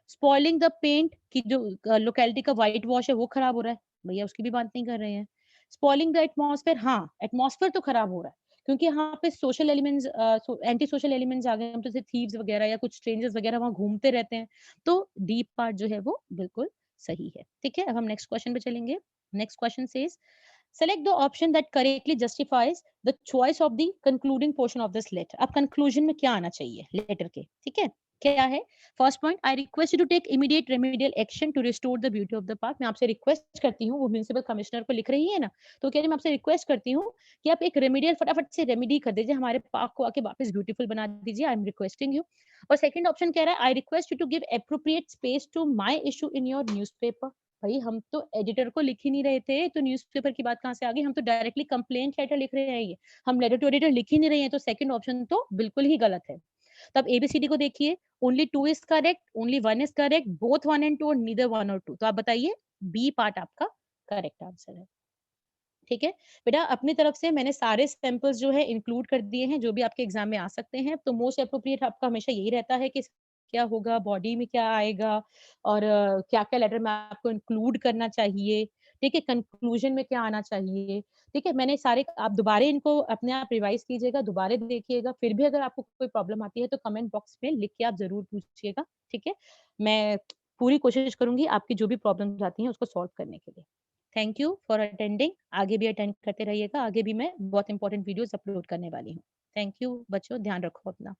स्पॉइलिंग द पेंट, की जो लोकेलिटी का व्हाइट वॉश है वो खराब हो रहा है, भैया उसकी भी बात नहीं कर रहे हैं। स्पॉइलिंग द एटमॉस्फेयर, हाँ एटमॉस्फेयर तो खराब हो रहा है क्योंकि यहाँ पे social elements, anti social elements आ गए, हम तो जैसे थीव्स वगैरह या कुछ स्ट्रेंजर्स वगैरह वहां घूमते रहते हैं। तो डीप पार्ट जो है वो बिल्कुल सही है, ठीक है। अब हम नेक्स्ट क्वेश्चन पे चलेंगे। Next question says select the option that correctly justifies the choice of the concluding portion of this letter। अब कंक्लूजन में क्या आना चाहिए लेटर के, ठीक है। क्या है first point, I request you to take immediate remedial action to restore the beauty of the park. मैं आपसे रिक्वेस्ट करती हूँ, वो म्युनिसिपल कमिश्नर को लिख रही है ना, तो कह रही मैं आपसे रिक्वेस्ट करती हूँ कि आप एक रेमेडियल फटाफट से रेमेडी कर दीजिए, हमारे पार्क को आके वापस ब्यूटीफुल बना दीजिए। I am requesting you. और सेकंड ऑप्शन कह रहा है, I request you to give appropriate space to my issue in your newspaper. भाई हम तो एडिटर को लिख ही नहीं रहे थे, तो न्यूज़पेपर की बात कहाँ से आ गई, हम तो डायरेक्टली कंप्लेंट लेटर लिख रहे हैं, ये हम लेटर टू एडिटर लिख ही नहीं रहे हैं, तो सेकंड ऑप्शन तो बिल्कुल ही गलत है। तो अब एबीसीडी को देखिए, only 2 is correct, only 1 is correct, both 1 and 2 और नीदर 1 और 2। तो आप बताइए बी पार्ट आपका करेक्ट आंसर है, ठीक है। बेटा अपनी तरफ से मैंने सारे सैंपल्स जो है इंक्लूड कर दिए हैं जो भी आपके एग्जाम में आ सकते हैं। तो मोस्ट एप्रोप्रिएट आपका हमेशा यही रहता है कि क्या होगा, बॉडी में क्या आएगा और क्या-क्या लेटर में आपको इंक्लूड करना चाहिए, ठीक है? कंक्लूजन में क्या आना चाहिए, ठीक है? मैंने सारे आप दोबारा इनको अपने आप रिवाइज़ कीजिएगा, दोबारा देखिएगा, फिर भी अगर आपको कोई प्रॉब्लम आती है तो कमेंट बॉक्स में लिख के आप ज़रूर पूछिएगा, ठीक है? मैं पूरी कोशिश करूँगी आपकी जो भी प्रॉब्लम्स आती हैं उसको सॉल्व करने के लिए। Thank you for attending. आगे भी अटेंड करते रहिएगा, आगे भी मैं बहुत इंपॉर्टेंट वीडियोज़ अपलोड करने वाली हूँ। थैंक यू बच्चों, ध्यान रखो अपना।